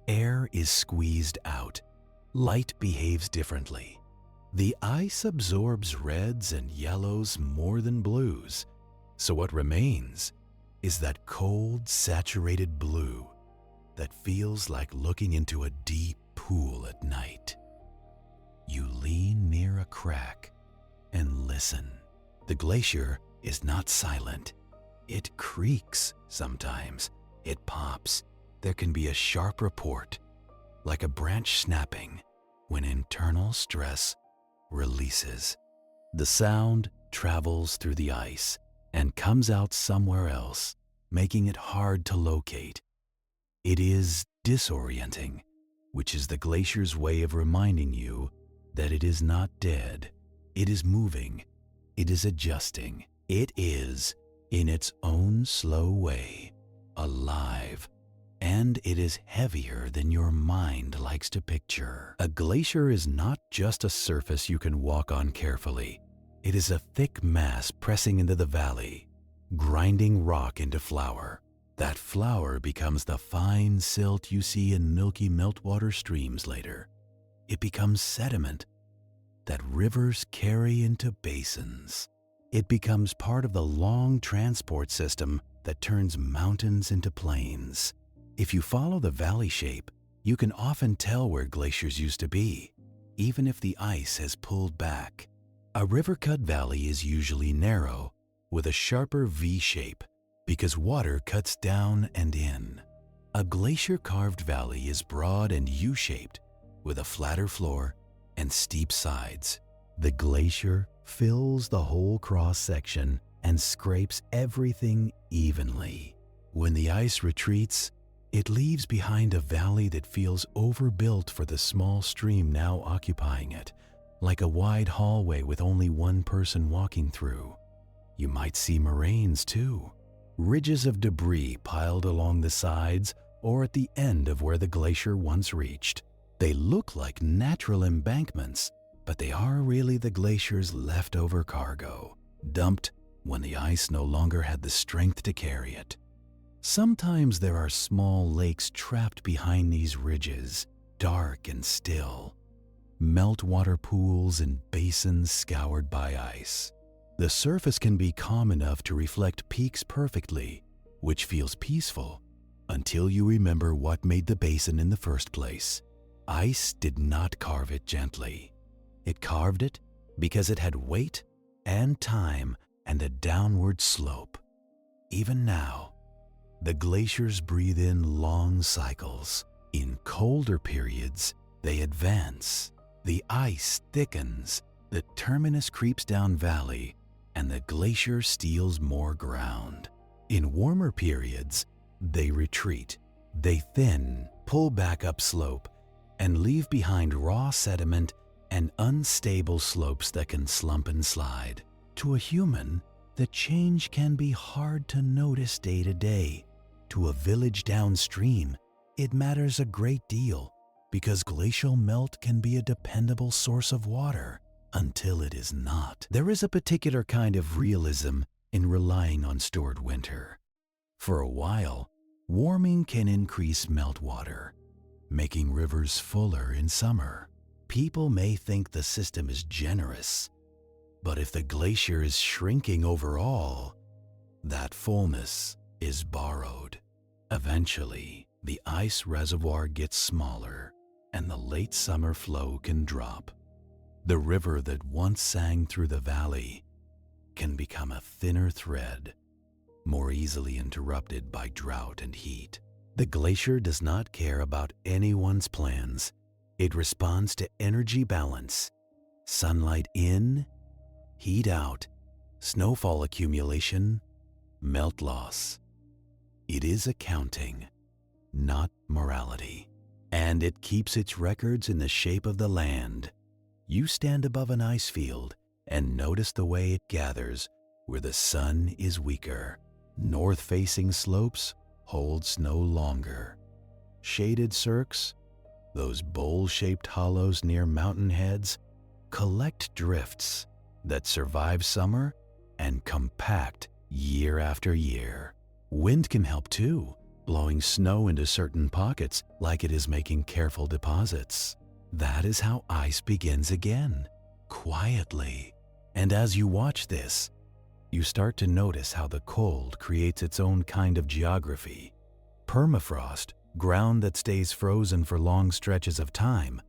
Air is squeezed out. Light behaves differently. The ice absorbs reds and yellows more than blues, so what remains is that cold, saturated blue that feels like looking into a deep pool at night. You lean near a crack and listen. The glacier is not silent. It creaks sometimes. It pops. There can be a sharp report, like a branch snapping when internal stress releases. The sound travels through the ice and comes out somewhere else, making it hard to locate. It is disorienting, which is the glacier's way of reminding you that it is not dead. It is moving. It is adjusting. It is, in its own slow way, alive. And it is heavier than your mind likes to picture. A glacier is not just a surface you can walk on carefully. It is a thick mass pressing into the valley, grinding rock into flour. That flour becomes the fine silt you see in milky meltwater streams later. It becomes sediment that rivers carry into basins. It becomes part of the long transport system that turns mountains into plains. If you follow the valley shape, You can often tell where glaciers used to be, even if the ice has pulled back. A river-cut valley is usually narrow, with a sharper V shape, because water cuts down and in. A glacier-carved valley is broad and U-shaped, with a flatter floor and steep sides. The glacier fills the whole cross-section and scrapes everything evenly. When the ice retreats, it leaves behind a valley that feels overbuilt for the small stream now occupying it, like a wide hallway with only one person walking through. You might see moraines too, ridges of debris piled along the sides or at the end of where the glacier once reached. They look like natural embankments, but they are really the glacier's leftover cargo, dumped when the ice no longer had the strength to carry it. Sometimes there are small lakes trapped behind these ridges, dark and still. Meltwater pools and basins scoured by ice. The surface can be calm enough to reflect peaks perfectly, which feels peaceful, until you remember what made the basin in the first place. Ice did not carve it gently. It carved it because it had weight and time and a downward slope. Even now, the glaciers breathe in long cycles. In colder periods, they advance. The ice thickens, the terminus creeps down valley, and the glacier steals more ground. In warmer periods, they retreat. They thin, pull back upslope, and leave behind raw sediment and unstable slopes that can slump and slide. To a human, the change can be hard to notice day to day. To a village downstream, it matters a great deal because glacial melt can be a dependable source of water until it is not. There is a particular kind of realism in relying on stored winter. For a while, warming can increase meltwater, making rivers fuller in summer. People may think the system is generous, but if the glacier is shrinking overall, that fullness is borrowed. Eventually, the ice reservoir gets smaller and the late summer flow can drop. The river that once sang through the valley can become a thinner thread, more easily interrupted by drought and heat. The glacier does not care about anyone's plans. It responds to energy balance, sunlight in, heat out, snowfall accumulation, melt loss. It is accounting, not morality, and it keeps its records in the shape of the land. You stand above an ice field and notice the way it gathers where the sun is weaker. North-facing slopes hold snow longer. Shaded cirques, those bowl-shaped hollows near mountain heads, collect drifts that survive summer and compact year after year. Wind can help too, blowing snow into certain pockets like it is making careful deposits. That is how ice begins again, quietly. And as you watch this, you start to notice how the cold creates its own kind of geography. Permafrost, ground that stays frozen for long stretches of time,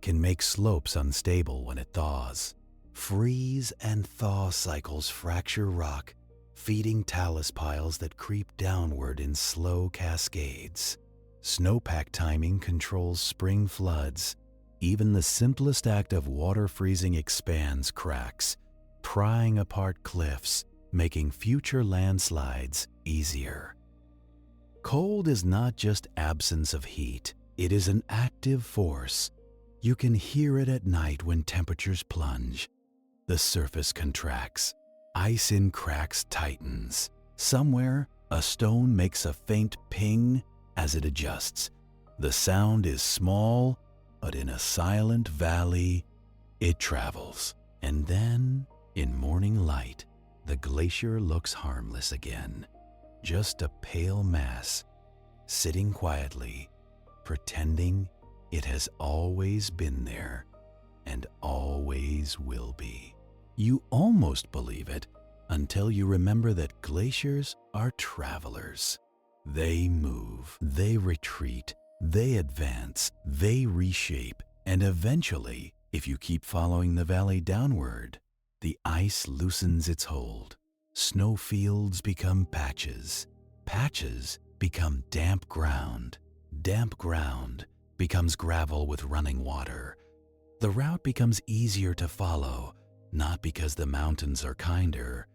can make slopes unstable when it thaws. Freeze and thaw cycles fracture rock, feeding talus piles that creep downward in slow cascades. Snowpack timing controls spring floods. Even the simplest act of water freezing expands cracks, prying apart cliffs, making future landslides easier. Cold is not just absence of heat. It is an active force. You can hear it at night when temperatures plunge. The surface contracts. Ice in cracks tightens. Somewhere, a stone makes a faint ping as it adjusts. The sound is small, but in a silent valley, it travels. And then, in morning light, the glacier looks harmless again. Just a pale mass, sitting quietly, pretending it has always been there and always will be. You almost believe it until you remember that glaciers are travelers. They move, they retreat, They advance, they reshape, and eventually, if you keep following the valley downward, the ice loosens its hold. Snowfields become patches. Patches become damp ground. Damp ground becomes gravel with running water. The route becomes easier to follow, not because the mountains are kinder,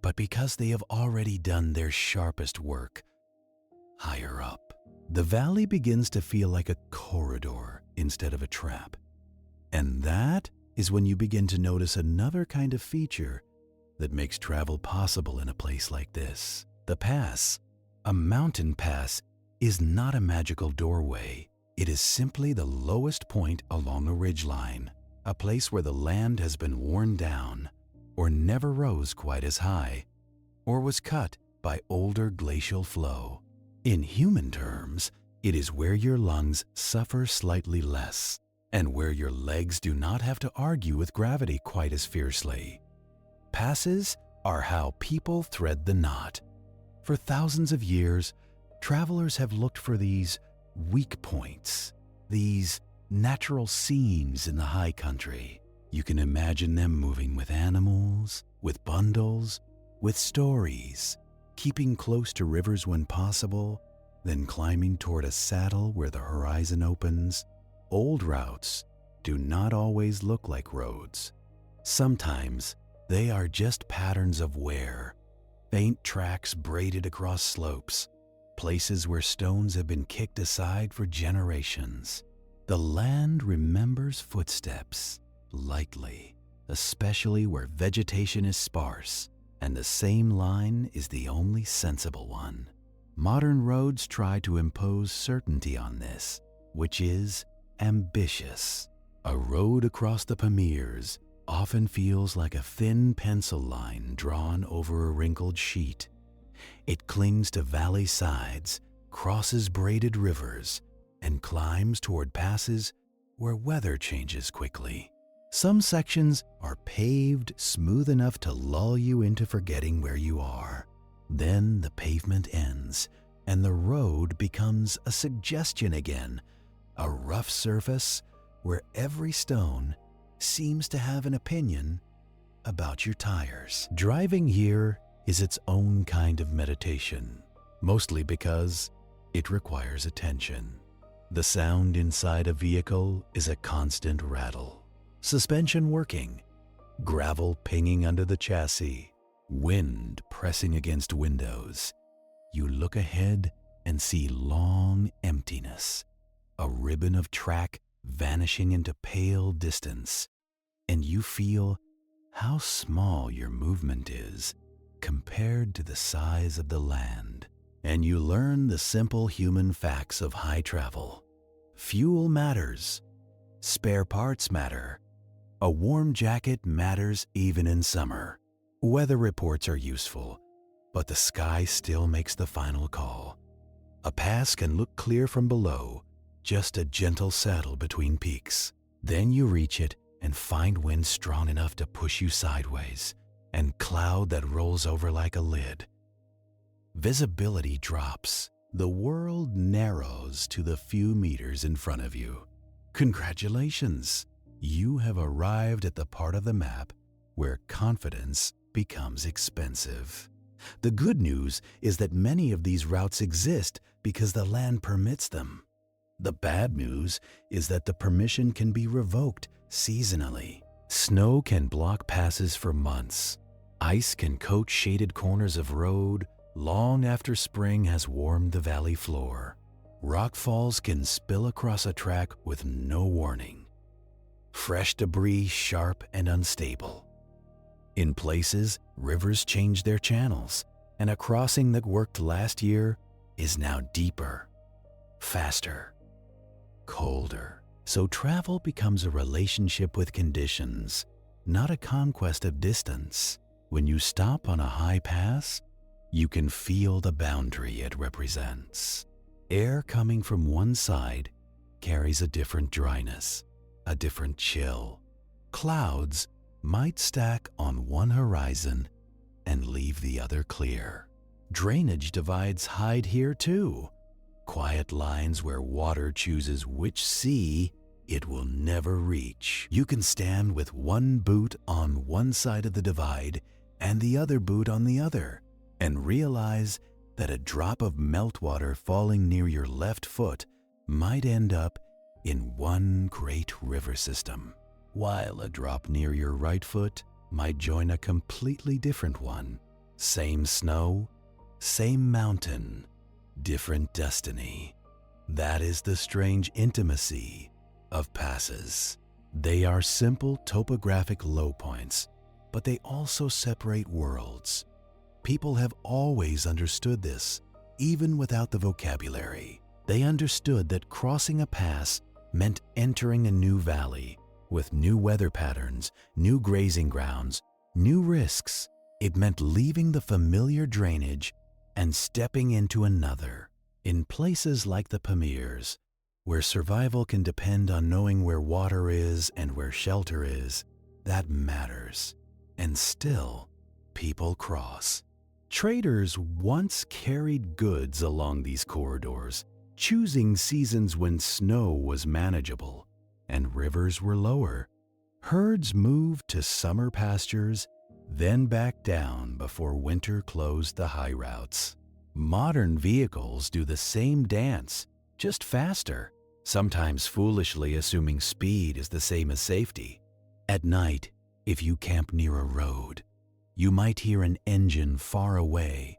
but because they have already done their sharpest work higher up. The valley begins to feel like a corridor instead of a trap. And that is when you begin to notice another kind of feature that makes travel possible in a place like this. The pass. A mountain pass is not a magical doorway. It is simply the lowest point along a ridgeline, a place where the land has been worn down, or never rose quite as high, or was cut by older glacial flow. In human terms, it is where your lungs suffer slightly less, and where your legs do not have to argue with gravity quite as fiercely. Passes are how people thread the knot. For thousands of years, travelers have looked for these weak points, these natural seams in the high country. You can imagine them moving with animals, with bundles, with stories, keeping close to rivers when possible, then climbing toward a saddle where the horizon opens. Old routes do not always look like roads. Sometimes they are just patterns of wear, faint tracks braided across slopes, places where stones have been kicked aside for generations. The land remembers footsteps lightly, especially where vegetation is sparse, and the same line is the only sensible one. Modern roads try to impose certainty on this, which is ambitious. A road across the Pamirs often feels like a thin pencil line drawn over a wrinkled sheet. It clings to valley sides, crosses braided rivers, and climbs toward passes where weather changes quickly. Some sections are paved smooth enough to lull you into forgetting where you are. Then the pavement ends, and the road becomes a suggestion again, a rough surface where every stone seems to have an opinion about your tires. Driving here is its own kind of meditation, mostly because it requires attention. The sound inside a vehicle is a constant rattle. Suspension working, gravel pinging under the chassis, wind pressing against windows. You look ahead and see long emptiness, a ribbon of track vanishing into pale distance, and you feel how small your movement is compared to the size of the land. And you learn the simple human facts of high travel. Fuel matters. Spare parts matter. A warm jacket matters even in summer. Weather reports are useful, but the sky still makes the final call. A pass can look clear from below, just a gentle saddle between peaks. Then you reach it and find wind strong enough to push you sideways, and cloud that rolls over like a lid. Visibility drops. The world narrows to the few meters in front of you. Congratulations! You have arrived at the part of the map where confidence becomes expensive. The good news is that many of these routes exist because the land permits them. The bad news is that the permission can be revoked seasonally. Snow can block passes for months. Ice can coat shaded corners of road long after spring has warmed the valley floor. Rockfalls can spill across a track with no warning. Fresh debris sharp and unstable. In places, rivers change their channels, and a crossing that worked last year is now deeper, faster, colder. So travel becomes a relationship with conditions, not a conquest of distance. When you stop on a high pass, you can feel the boundary it represents. Air coming from one side carries a different dryness, a different chill. Clouds might stack on one horizon and leave the other clear. Drainage divides hide here too. quiet lines where water chooses which sea it will never reach. You can stand with one boot on one side of the divide and the other boot on the other, and realize that a drop of meltwater falling near your left foot might end up in one great river system, while a drop near your right foot might join a completely different one. Same snow, same mountain, different destiny. That is the strange intimacy of passes. They are simple topographic low points, but they also separate worlds. People have always understood this, even without the vocabulary. They understood that crossing a pass meant entering a new valley with new weather patterns, new grazing grounds, new risks. It meant leaving the familiar drainage and stepping into another. In places like the Pamirs, where survival can depend on knowing where water is and where shelter is, that matters. And still, people cross. Traders once carried goods along these corridors, choosing seasons when snow was manageable and rivers were lower. Herds moved to summer pastures, then back down before winter closed the high routes. Modern vehicles do the same dance, just faster, sometimes foolishly assuming speed is the same as safety. At night, if you camp near a road, you might hear an engine far away,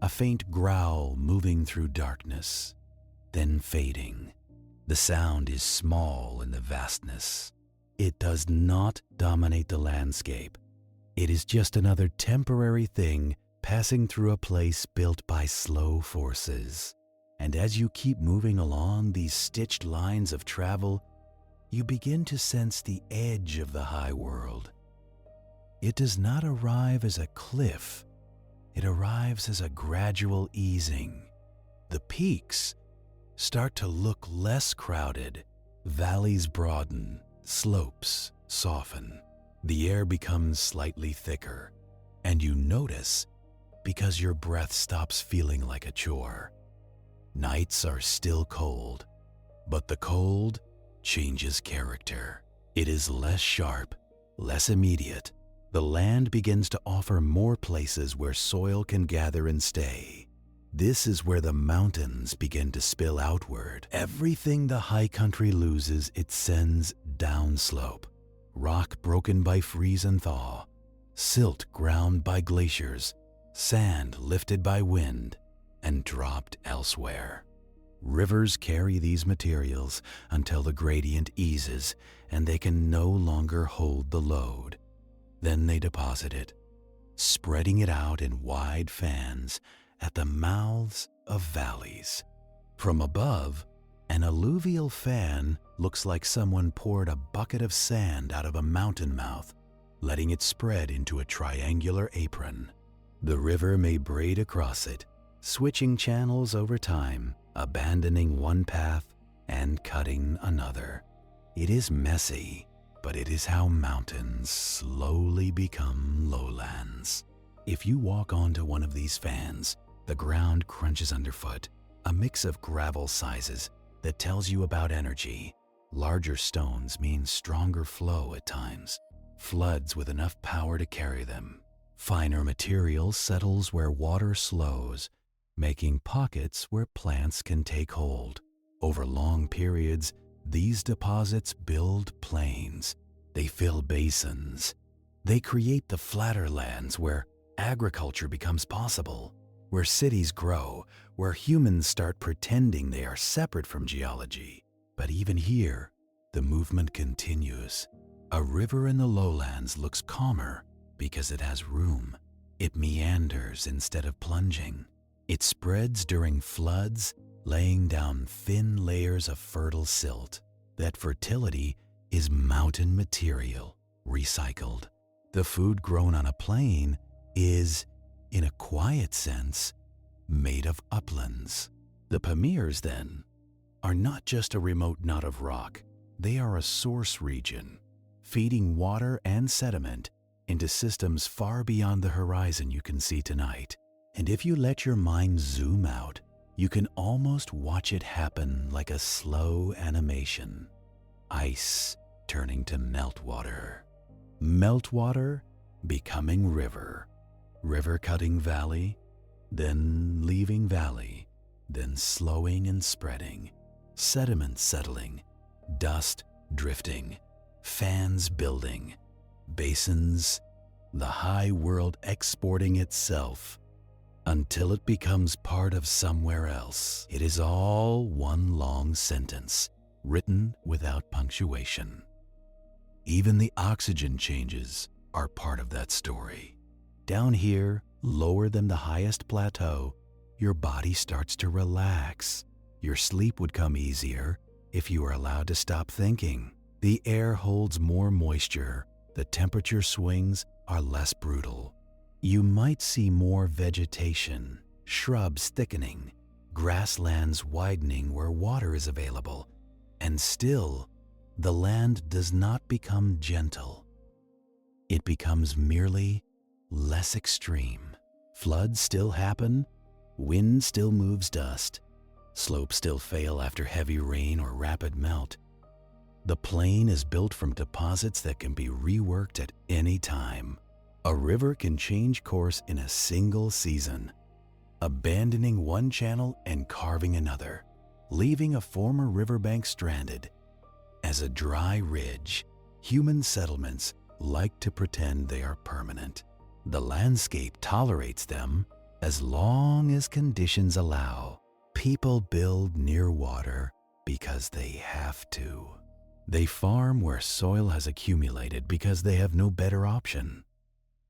a faint growl moving through darkness, then fading. The sound is small in the vastness. It does not dominate the landscape. It is just another temporary thing passing through a place built by slow forces. And as you keep moving along these stitched lines of travel, you begin to sense the edge of the high world. It does not arrive as a cliff. It arrives as a gradual easing. The peaks start to look less crowded. Valleys broaden, slopes soften. The air becomes slightly thicker, and you notice because your breath stops feeling like a chore. Nights are still cold, but the cold changes character. It is less sharp, less immediate. The land begins to offer more places where soil can gather and stay. This is where the mountains begin to spill outward. Everything the high country loses, it sends downslope. Rock broken by freeze and thaw, silt ground by glaciers, sand lifted by wind and dropped elsewhere. Rivers carry these materials until the gradient eases and they can no longer hold the load. Then they deposit it, spreading it out in wide fans at the mouths of valleys. From above, an alluvial fan looks like someone poured a bucket of sand out of a mountain mouth, letting it spread into a triangular apron. The river may braid across it, switching channels over time, abandoning one path and cutting another. It is messy, but it is how mountains slowly become lowlands. If you walk onto one of these fans, the ground crunches underfoot, a mix of gravel sizes that tells you about energy. Larger stones mean stronger flow at times, floods with enough power to carry them. Finer material settles where water slows, making pockets where plants can take hold. Over long periods, these deposits build plains. They fill basins. They create the flatter lands where agriculture becomes possible, where cities grow, where humans start pretending they are separate from geology. But even here, the movement continues. A river in the lowlands looks calmer because it has room. It meanders instead of plunging. It spreads during floods, laying down thin layers of fertile silt. That fertility is mountain material, recycled. The food grown on a plain is, in a quiet sense, made of uplands. The Pamirs, then, are not just a remote knot of rock. They are a source region, feeding water and sediment into systems far beyond the horizon you can see tonight. And if you let your mind zoom out, You can almost watch it happen like a slow animation. Ice turning to meltwater. Meltwater becoming river. River cutting valley, then leaving valley, then slowing and spreading. Sediment settling, dust drifting, fans building, basins, the high world exporting itself until it becomes part of somewhere else. It is all one long sentence, written without punctuation. Even the oxygen changes are part of that story. Down here, lower than the highest plateau, your body starts to relax. Your sleep would come easier if you were allowed to stop thinking. The air holds more moisture. The temperature swings are less brutal. You might see more vegetation, shrubs thickening, grasslands widening where water is available, and still, the land does not become gentle. It becomes merely less extreme. Floods still happen, wind still moves dust, slopes still fail after heavy rain or rapid melt. The plain is built from deposits that can be reworked at any time. A river can change course in a single season, abandoning one channel and carving another, leaving a former riverbank stranded. As a dry ridge, human settlements like to pretend they are permanent. The landscape tolerates them as long as conditions allow. People build near water because they have to. They farm where soil has accumulated because they have no better option.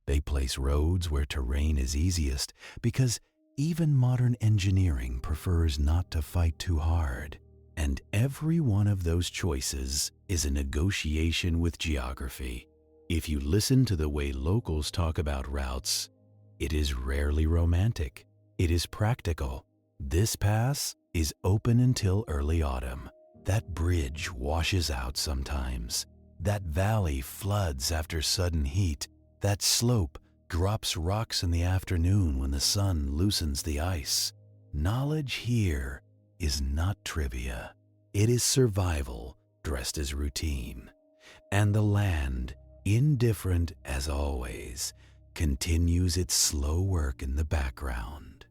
They place roads where terrain is easiest because even modern engineering prefers not to fight too hard. And every one of those choices is a negotiation with geography. If you listen to the way locals talk about routes, it is rarely romantic. It is practical. This pass is open until early autumn. That bridge washes out sometimes. That valley floods after sudden heat. That slope drops rocks in the afternoon when the sun loosens the ice. Knowledge here is not trivia. It is survival dressed as routine. And the land, indifferent as always, continues its slow work in the background.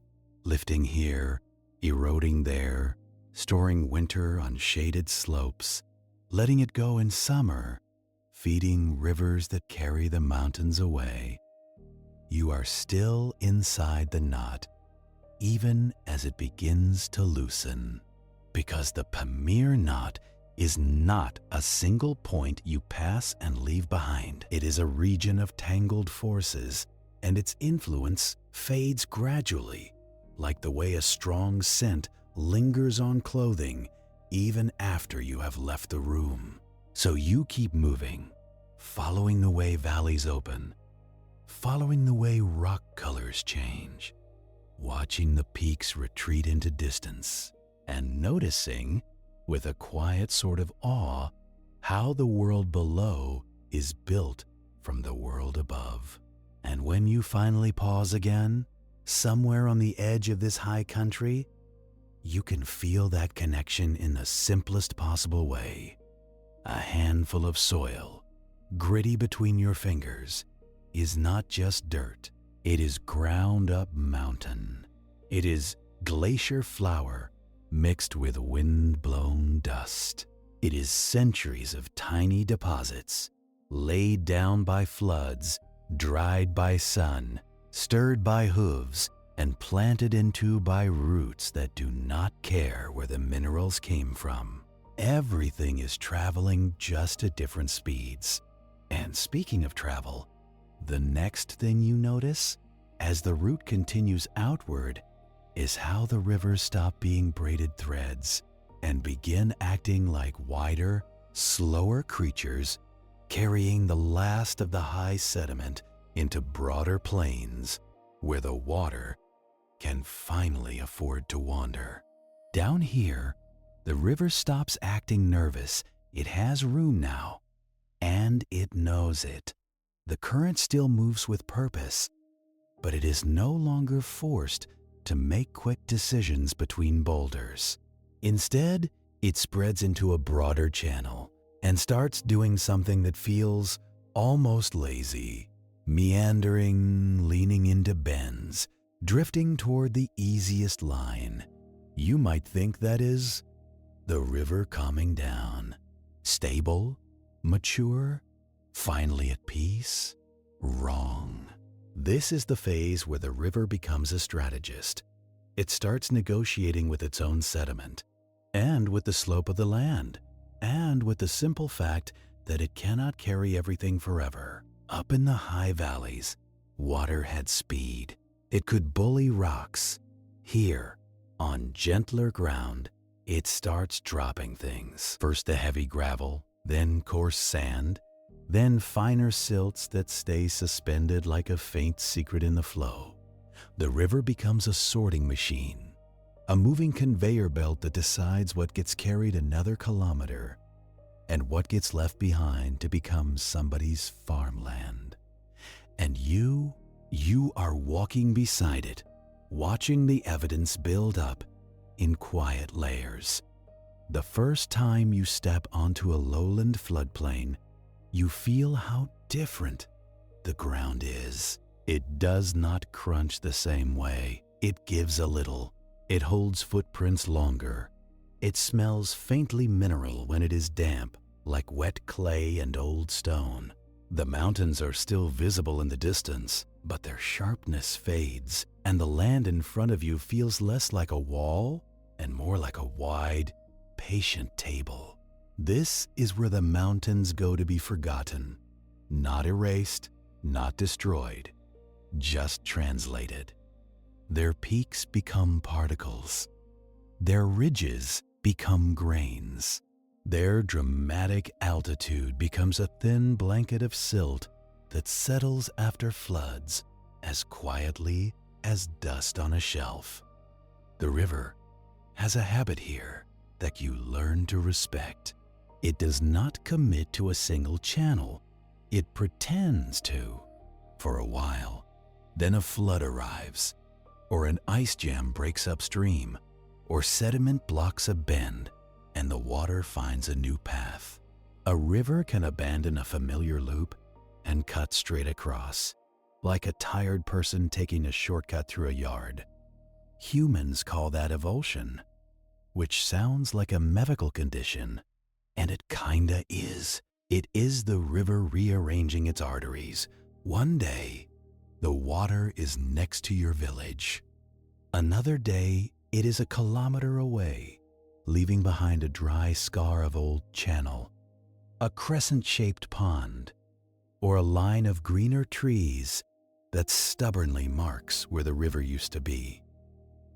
Lifting here, eroding there, storing winter on shaded slopes, letting it go in summer, feeding rivers that carry the mountains away. You are still inside the knot, even as it begins to loosen, because the Pamir Knot is not a single point you pass and leave behind. It is a region of tangled forces, and its influence fades gradually, like the way a strong scent lingers on clothing even after you have left the room. So you keep moving, following the way valleys open, following the way rock colors change, watching the peaks retreat into distance, and noticing, with a quiet sort of awe, how the world below is built from the world above. And when you finally pause again, somewhere on the edge of this high country, you can feel that connection in the simplest possible way. A handful of soil, gritty between your fingers, is not just dirt. It is ground up mountain. It is glacier flour mixed with wind-blown dust. It is centuries of tiny deposits, laid down by floods, dried by sun, stirred by hooves, and planted into by roots that do not care where the minerals came from. Everything is traveling just at different speeds. And speaking of travel, the next thing you notice, as the route continues outward, is how the rivers stop being braided threads and begin acting like wider, slower creatures, carrying the last of the high sediment into broader plains where the water can finally afford to wander. Down here, the river stops acting nervous. It has room now, and it knows it. The current still moves with purpose, but it is no longer forced to make quick decisions between boulders. Instead, it spreads into a broader channel and starts doing something that feels almost lazy, meandering, leaning into bends, drifting toward the easiest line. You might think that is the river calming down, stable, mature, finally at peace. Wrong. This is the phase where the river becomes a strategist. It starts negotiating with its own sediment, and with the slope of the land, and with the simple fact that it cannot carry everything forever. Up in the high valleys, water had speed. It could bully rocks. Here, on gentler ground, it starts dropping things. First the heavy gravel, then coarse sand, then finer silts that stay suspended like a faint secret in the flow. The river becomes a sorting machine, a moving conveyor belt that decides what gets carried another kilometer and what gets left behind to become somebody's farmland. And you are walking beside it, watching the evidence build up in quiet layers. The first time you step onto a lowland floodplain, you feel how different the ground is. It does not crunch the same way. It gives a little. It holds footprints longer. It smells faintly mineral when it is damp, like wet clay and old stone. The mountains are still visible in the distance, but their sharpness fades, and the land in front of you feels less like a wall and more like a wide, patient table. This is where the mountains go to be forgotten, not erased, not destroyed, just translated. Their peaks become particles. Their ridges become grains. Their dramatic altitude becomes a thin blanket of silt that settles after floods as quietly as dust on a shelf. The river has a habit here that you learn to respect. It does not commit to a single channel. It pretends to, for a while. Then a flood arrives, or an ice jam breaks upstream, or sediment blocks a bend, and the water finds a new path. A river can abandon a familiar loop and cut straight across, like a tired person taking a shortcut through a yard. Humans call that avulsion, which sounds like a medical condition, and it kinda is. It is the river rearranging its arteries. One day, the water is next to your village. Another day, it is a kilometer away, leaving behind a dry scar of old channel, a crescent-shaped pond, or a line of greener trees that stubbornly marks where the river used to be.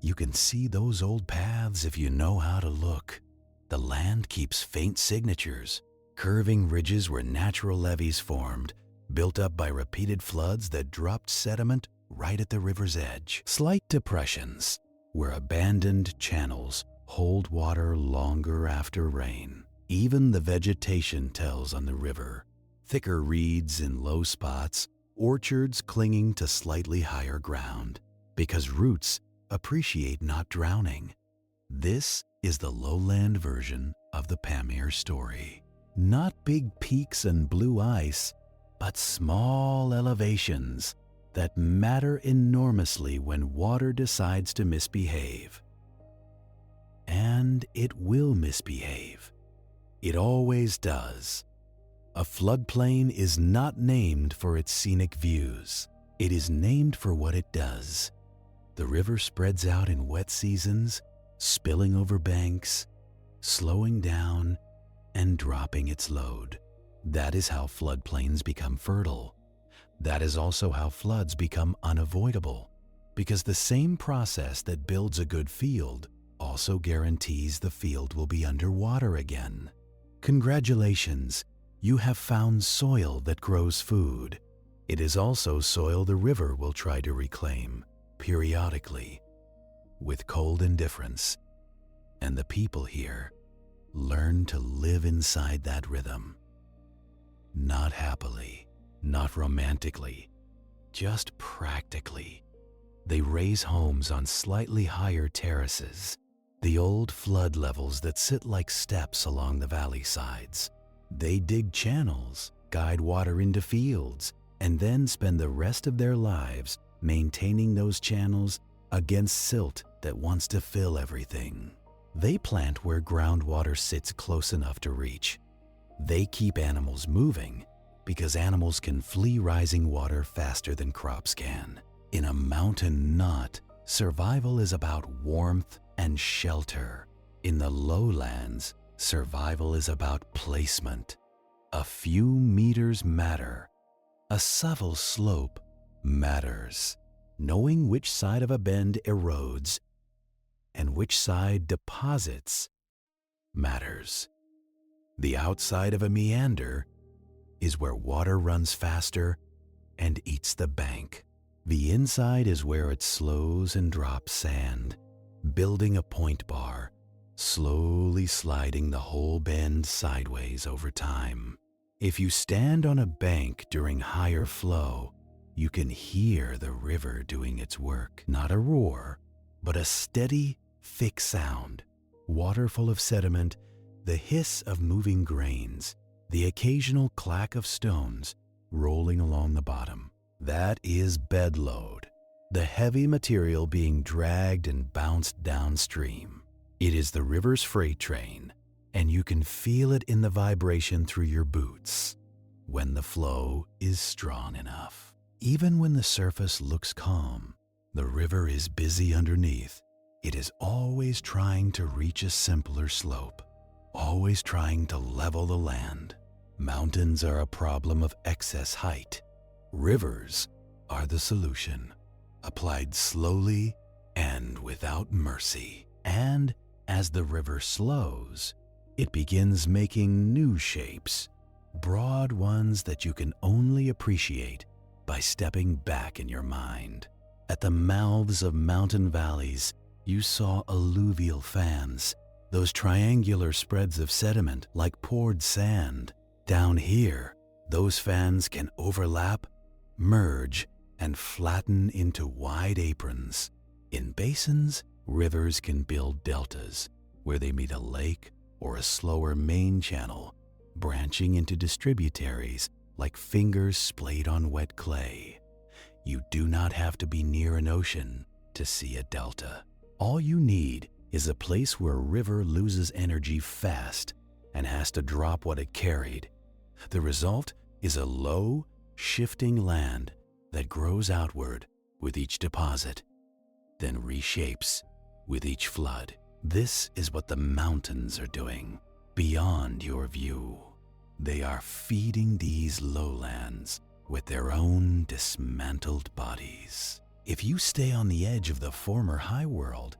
You can see those old paths if you know how to look. The land keeps faint signatures, curving ridges where natural levees formed, built up by repeated floods that dropped sediment right at the river's edge. Slight depressions, where abandoned channels hold water longer after rain. Even the vegetation tells on the river. Thicker reeds in low spots, orchards clinging to slightly higher ground, because roots appreciate not drowning. This is the lowland version of the Pamir story. Not big peaks and blue ice, but small elevations that matter enormously when water decides to misbehave. And it will misbehave. It always does. A floodplain is not named for its scenic views. It is named for what it does. The river spreads out in wet seasons, spilling over banks, slowing down, and dropping its load. That is how floodplains become fertile. That is also how floods become unavoidable, because the same process that builds a good field also guarantees the field will be underwater again. Congratulations, you have found soil that grows food. It is also soil the river will try to reclaim, periodically, with cold indifference. And the people here learn to live inside that rhythm. Not happily, not romantically, just practically. They raise homes on slightly higher terraces, the old flood levels that sit like steps along the valley sides. They dig channels, guide water into fields, and then spend the rest of their lives maintaining those channels against silt that wants to fill everything. They plant where groundwater sits close enough to reach. They keep animals moving because animals can flee rising water faster than crops can. In a mountain knot, survival is about warmth and shelter. In the lowlands, survival is about placement. A few meters matter. A subtle slope matters. Knowing which side of a bend erodes and which side deposits matters. The outside of a meander is where water runs faster and eats the bank. The inside is where it slows and drops sand, building a point bar, slowly sliding the whole bend sideways over time. If you stand on a bank during higher flow, you can hear the river doing its work. Not a roar, but a steady, thick sound. Water full of sediment, the hiss of moving grains, the occasional clack of stones rolling along the bottom. That is bedload, the heavy material being dragged and bounced downstream. It is the river's freight train, and you can feel it in the vibration through your boots when the flow is strong enough. Even when the surface looks calm, the river is busy underneath. It is always trying to reach a simpler slope, always trying to level the land. Mountains are a problem of excess height. Rivers are the solution, applied slowly and without mercy. And as the river slows, it begins making new shapes, broad ones that you can only appreciate by stepping back in your mind. At the mouths of mountain valleys, you saw alluvial fans, those triangular spreads of sediment like poured sand. Down here, those fans can overlap, merge, and flatten into wide aprons. In basins, rivers can build deltas where they meet a lake or a slower main channel, branching into distributaries like fingers splayed on wet clay. You do not have to be near an ocean to see a delta. All you need is a place where a river loses energy fast and has to drop what it carried. The result is a low, shifting land that grows outward with each deposit, then reshapes with each flood. This is what the mountains are doing beyond your view. They are feeding these lowlands with their own dismantled bodies. If you stay on the edge of the former high world,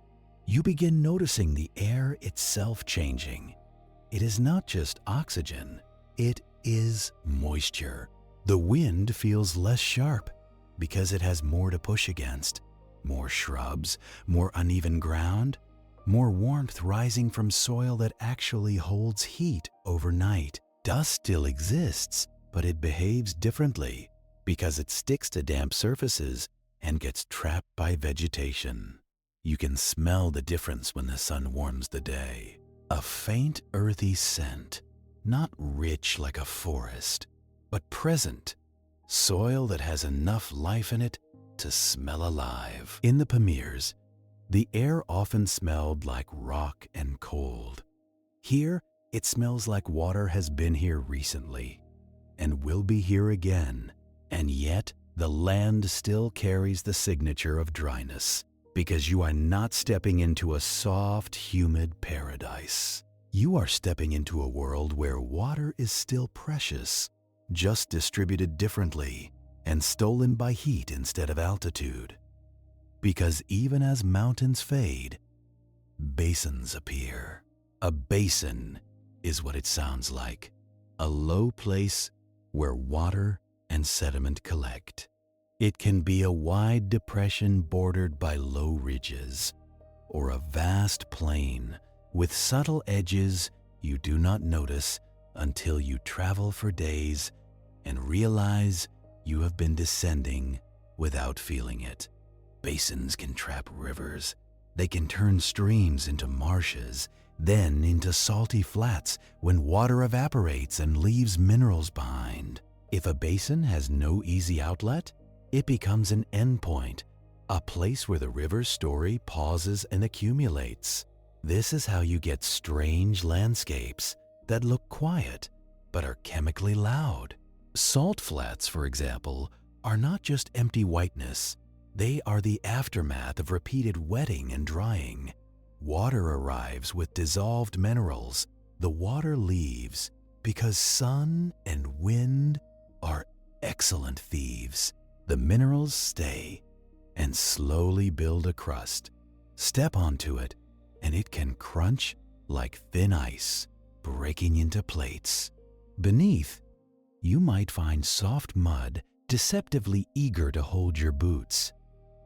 you begin noticing the air itself changing. It is not just oxygen, it is moisture. The wind feels less sharp because it has more to push against. More shrubs, more uneven ground, more warmth rising from soil that actually holds heat overnight. Dust still exists, but it behaves differently because it sticks to damp surfaces and gets trapped by vegetation. You can smell the difference when the sun warms the day. A faint earthy scent, not rich like a forest, but present. Soil that has enough life in it to smell alive. In the Pamirs, the air often smelled like rock and cold. Here, it smells like water has been here recently and will be here again. And yet, the land still carries the signature of dryness because you are not stepping into a soft, humid paradise. You are stepping into a world where water is still precious, just distributed differently and stolen by heat instead of altitude. Because even as mountains fade, basins appear. A basin is what it sounds like, a low place where water and sediment collect. It can be a wide depression bordered by low ridges, or a vast plain with subtle edges you do not notice until you travel for days and realize you have been descending without feeling it. Basins can trap rivers. They can turn streams into marshes, then into salty flats when water evaporates and leaves minerals behind. If a basin has no easy outlet, it becomes an endpoint, a place where the river's story pauses and accumulates. This is how you get strange landscapes that look quiet but are chemically loud. Salt flats, for example, are not just empty whiteness. They are the aftermath of repeated wetting and drying. Water arrives with dissolved minerals. The water leaves because sun and wind are excellent thieves. The minerals stay and slowly build a crust. Step onto it, and it can crunch like thin ice, breaking into plates. Beneath, you might find soft mud deceptively eager to hold your boots.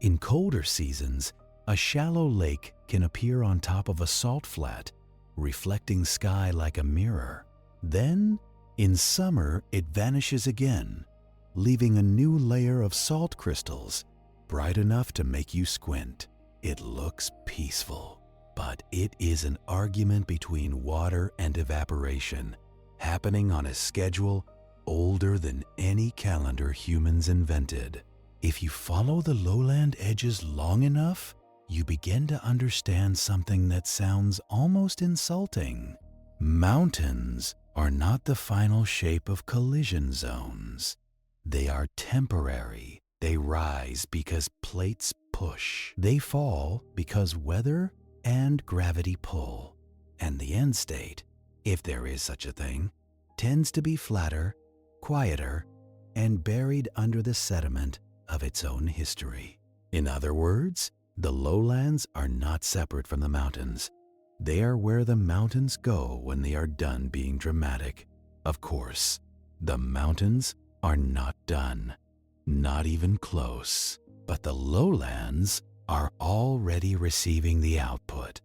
In colder seasons, a shallow lake can appear on top of a salt flat, reflecting sky like a mirror. Then, in summer, it vanishes again, leaving a new layer of salt crystals, bright enough to make you squint. It looks peaceful, but it is an argument between water and evaporation, happening on a schedule older than any calendar humans invented. If you follow the lowland edges long enough, you begin to understand something that sounds almost insulting. Mountains are not the final shape of collision zones. They are temporary. They rise because plates push. They fall because weather and gravity pull. And the end state, if there is such a thing, tends to be flatter, quieter, and buried under the sediment of its own history. In other words, the lowlands are not separate from the mountains. They are where the mountains go when they are done being dramatic. Of course, the mountains are not done, not even close. But the lowlands are already receiving the output.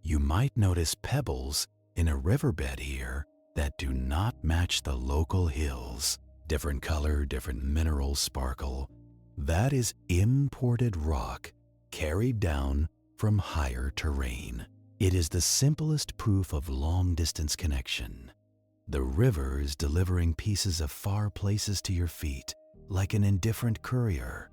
You might notice pebbles in a riverbed here that do not match the local hills. Different color, different minerals sparkle. That is imported rock carried down from higher terrain. It is the simplest proof of long-distance connection. The river is delivering pieces of far places to your feet, like an indifferent courier.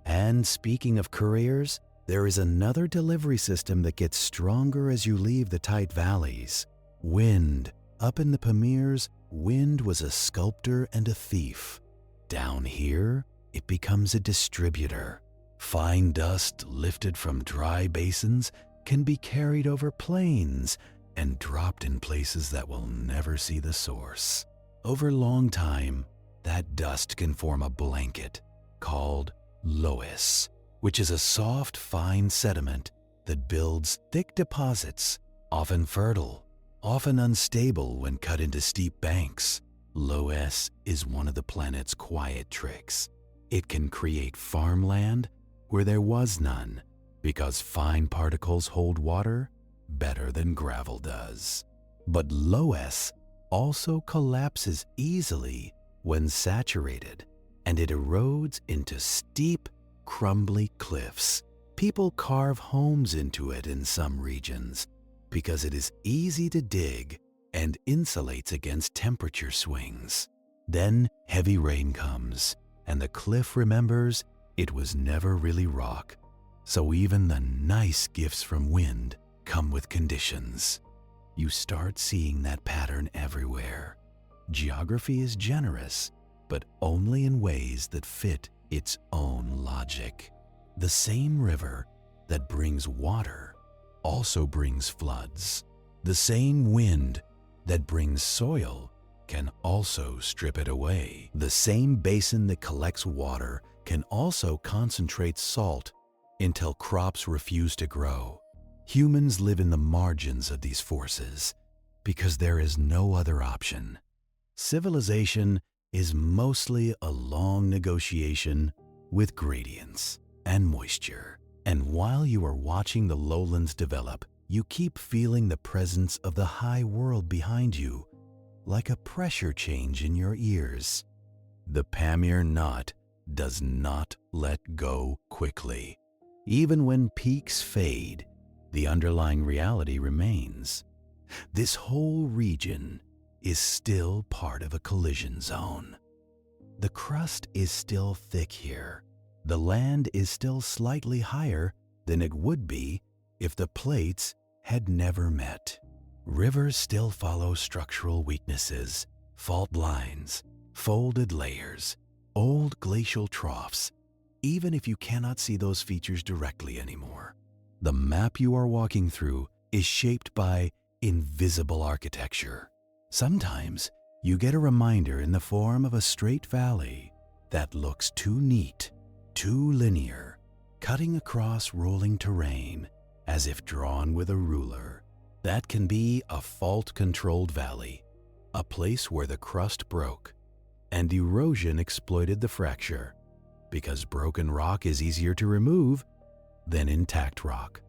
And speaking of couriers, there is another delivery system that gets stronger as you leave the tight valleys. Wind. Up in the Pamirs, wind was a sculptor and a thief. Down here, it becomes a distributor. Fine dust lifted from dry basins can be carried over plains and dropped in places that will never see the source. Over long time, that dust can form a blanket called loess, which is a soft, fine sediment that builds thick deposits, often fertile, often unstable when cut into steep banks. Loess is one of the planet's quiet tricks. It can create farmland where there was none, because fine particles hold water better than gravel does. But loess also collapses easily when saturated, and it erodes into steep, crumbly cliffs. People carve homes into it in some regions because it is easy to dig and insulates against temperature swings. Then heavy rain comes, and the cliff remembers it was never really rock. So even the nice gifts from wind come with conditions. You start seeing that pattern everywhere. Geography is generous, but only in ways that fit its own logic. The same river that brings water also brings floods. The same wind that brings soil can also strip it away. The same basin that collects water can also concentrate salt until crops refuse to grow. Humans live in the margins of these forces because there is no other option. Civilization is mostly a long negotiation with gradients and moisture. And while you are watching the lowlands develop, you keep feeling the presence of the high world behind you, like a pressure change in your ears. The Pamir Knot does not let go quickly. Even when peaks fade, the underlying reality remains. This whole region is still part of a collision zone. The crust is still thick here. The land is still slightly higher than it would be if the plates had never met. Rivers still follow structural weaknesses, fault lines, folded layers, old glacial troughs, even if you cannot see those features directly anymore. The map you are walking through is shaped by invisible architecture. Sometimes you get a reminder in the form of a straight valley that looks too neat, too linear, cutting across rolling terrain as if drawn with a ruler. That can be a fault-controlled valley, a place where the crust broke and erosion exploited the fracture, because broken rock is easier to remove than intact rock.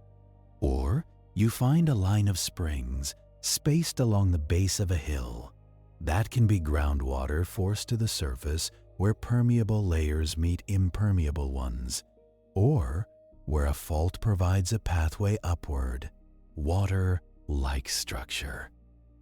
Or you find a line of springs spaced along the base of a hill. That can be groundwater forced to the surface where permeable layers meet impermeable ones, or where a fault provides a pathway upward. Water-like structure.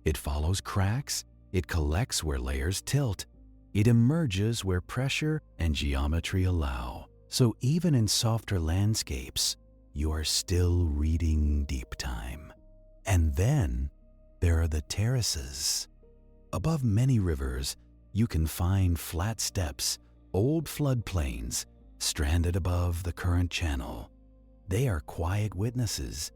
It follows cracks, it collects where layers tilt, it emerges where pressure and geometry allow. So even in softer landscapes, you are still reading deep time. And then there are the terraces. Above many rivers, you can find flat steps, old floodplains, stranded above the current channel. They are quiet witnesses.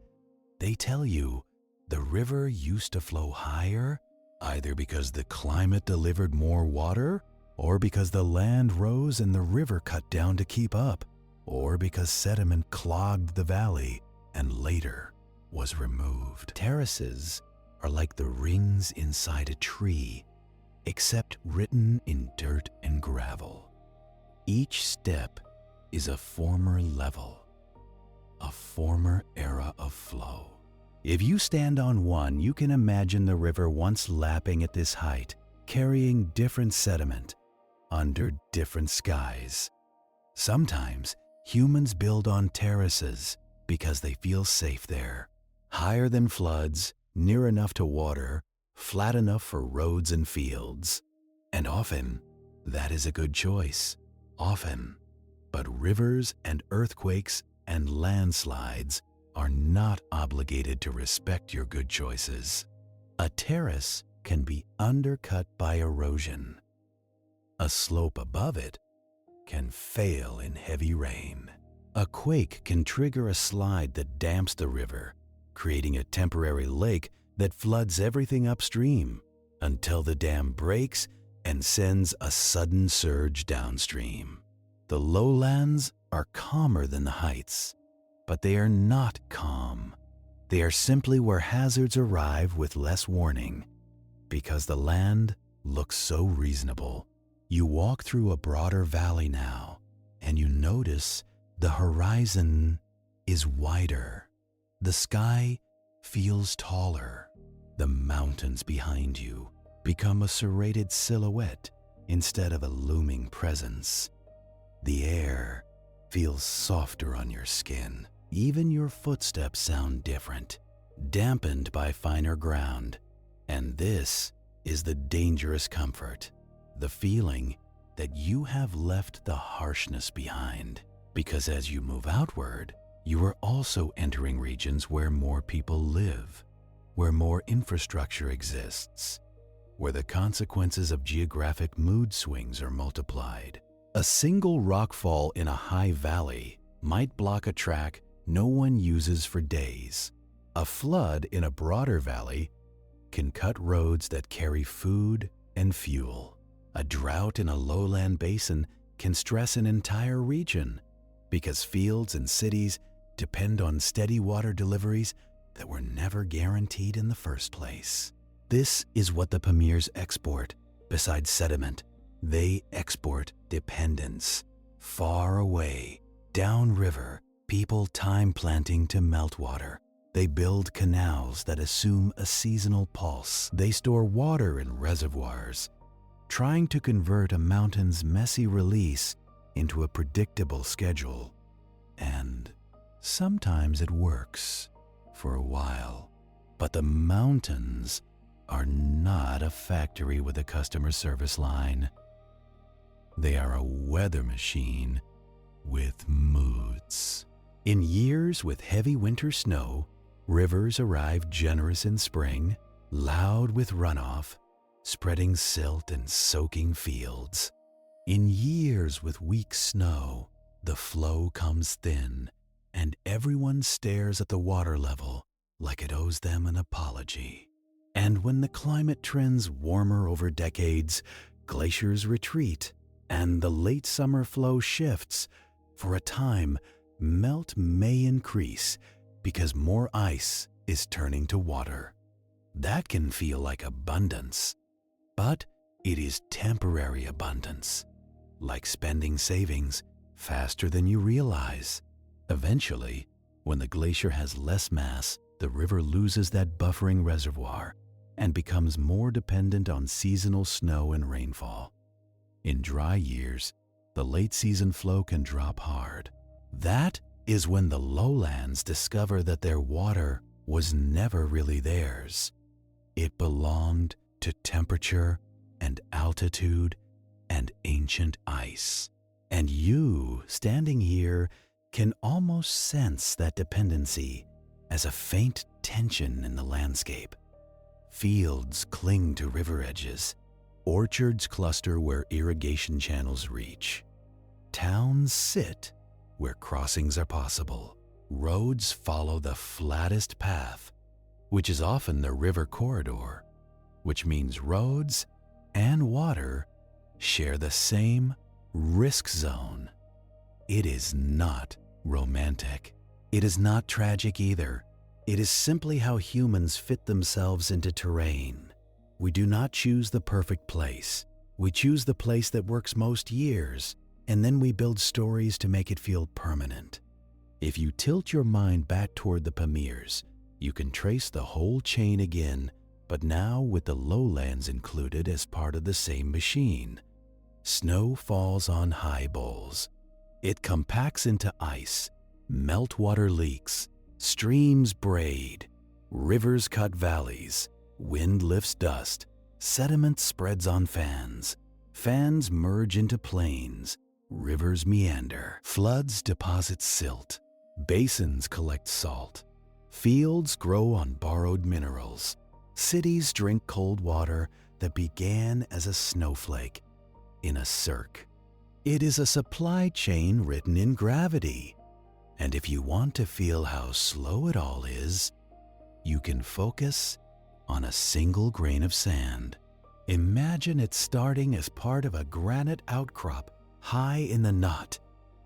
They tell you the river used to flow higher, either because the climate delivered more water, or because the land rose and the river cut down to keep up, or because sediment clogged the valley and later was removed. Terraces are like the rings inside a tree, except written in dirt and gravel. Each step is a former level, a former era of flow. If you stand on one, you can imagine the river once lapping at this height, carrying different sediment under different skies. Sometimes humans build on terraces because they feel safe there, higher than floods, near enough to water, flat enough for roads and fields. And often, that is a good choice. Often. But rivers and earthquakes and landslides are not obligated to respect your good choices. A terrace can be undercut by erosion. A slope above it can fail in heavy rain. A quake can trigger a slide that damps the river, creating a temporary lake that floods everything upstream until the dam breaks and sends a sudden surge downstream. The lowlands are calmer than the heights, but they are not calm. They are simply where hazards arrive with less warning, because the land looks so reasonable. You walk through a broader valley now, and you notice the horizon is wider. The sky feels taller. The mountains behind you become a serrated silhouette instead of a looming presence. The air feels softer on your skin. Even your footsteps sound different, dampened by finer ground. And this is the dangerous comfort, the feeling that you have left the harshness behind. Because as you move outward, you are also entering regions where more people live, where more infrastructure exists, where the consequences of geographic mood swings are multiplied. A single rockfall in a high valley might block a track no one uses for days. A flood in a broader valley can cut roads that carry food and fuel. A drought in a lowland basin can stress an entire region because fields and cities depend on steady water deliveries that were never guaranteed in the first place. This is what the Pamirs export. Besides sediment, they export dependence. Far away, downriver, people time planting to meltwater. They build canals that assume a seasonal pulse. They store water in reservoirs, trying to convert a mountain's messy release into a predictable schedule. And Sometimes it works for a while, but the mountains are not a factory with a customer service line. They are a weather machine with moods. In years with heavy winter snow, rivers arrive generous in spring, loud with runoff, spreading silt and soaking fields. In years with weak snow, the flow comes thin, and everyone stares at the water level like it owes them an apology. And when the climate trends warmer over decades, glaciers retreat, and the late summer flow shifts. For a time, melt may increase because more ice is turning to water. That can feel like abundance, but it is temporary abundance, like spending savings faster than you realize. Eventually, when the glacier has less mass, the river loses that buffering reservoir and becomes more dependent on seasonal snow and rainfall. In dry years, the late season flow can drop hard. That is when the lowlands discover that their water was never really theirs. It belonged to temperature and altitude and ancient ice. And you, standing here, can almost sense that dependency as a faint tension in the landscape. Fields cling to river edges. Orchards cluster where irrigation channels reach. Towns sit where crossings are possible. Roads follow the flattest path, which is often the river corridor, which means roads and water share the same risk zone. It is not romantic. It is not tragic either. It is simply how humans fit themselves into terrain. We do not choose the perfect place. We choose the place that works most years, and then we build stories to make it feel permanent. If you tilt your mind back toward the Pamirs, you can trace the whole chain again, but now with the lowlands included as part of the same machine. Snow falls on high bowls. It compacts into ice. Meltwater leaks. Streams braid. Rivers cut valleys. Wind lifts dust. Sediment spreads on fans. Fans merge into plains. Rivers meander. Floods deposit silt. Basins collect salt. Fields grow on borrowed minerals. Cities drink cold water that began as a snowflake in a cirque. It is a supply chain written in gravity. And if you want to feel how slow it all is, you can focus on a single grain of sand. Imagine it starting as part of a granite outcrop high in the knot.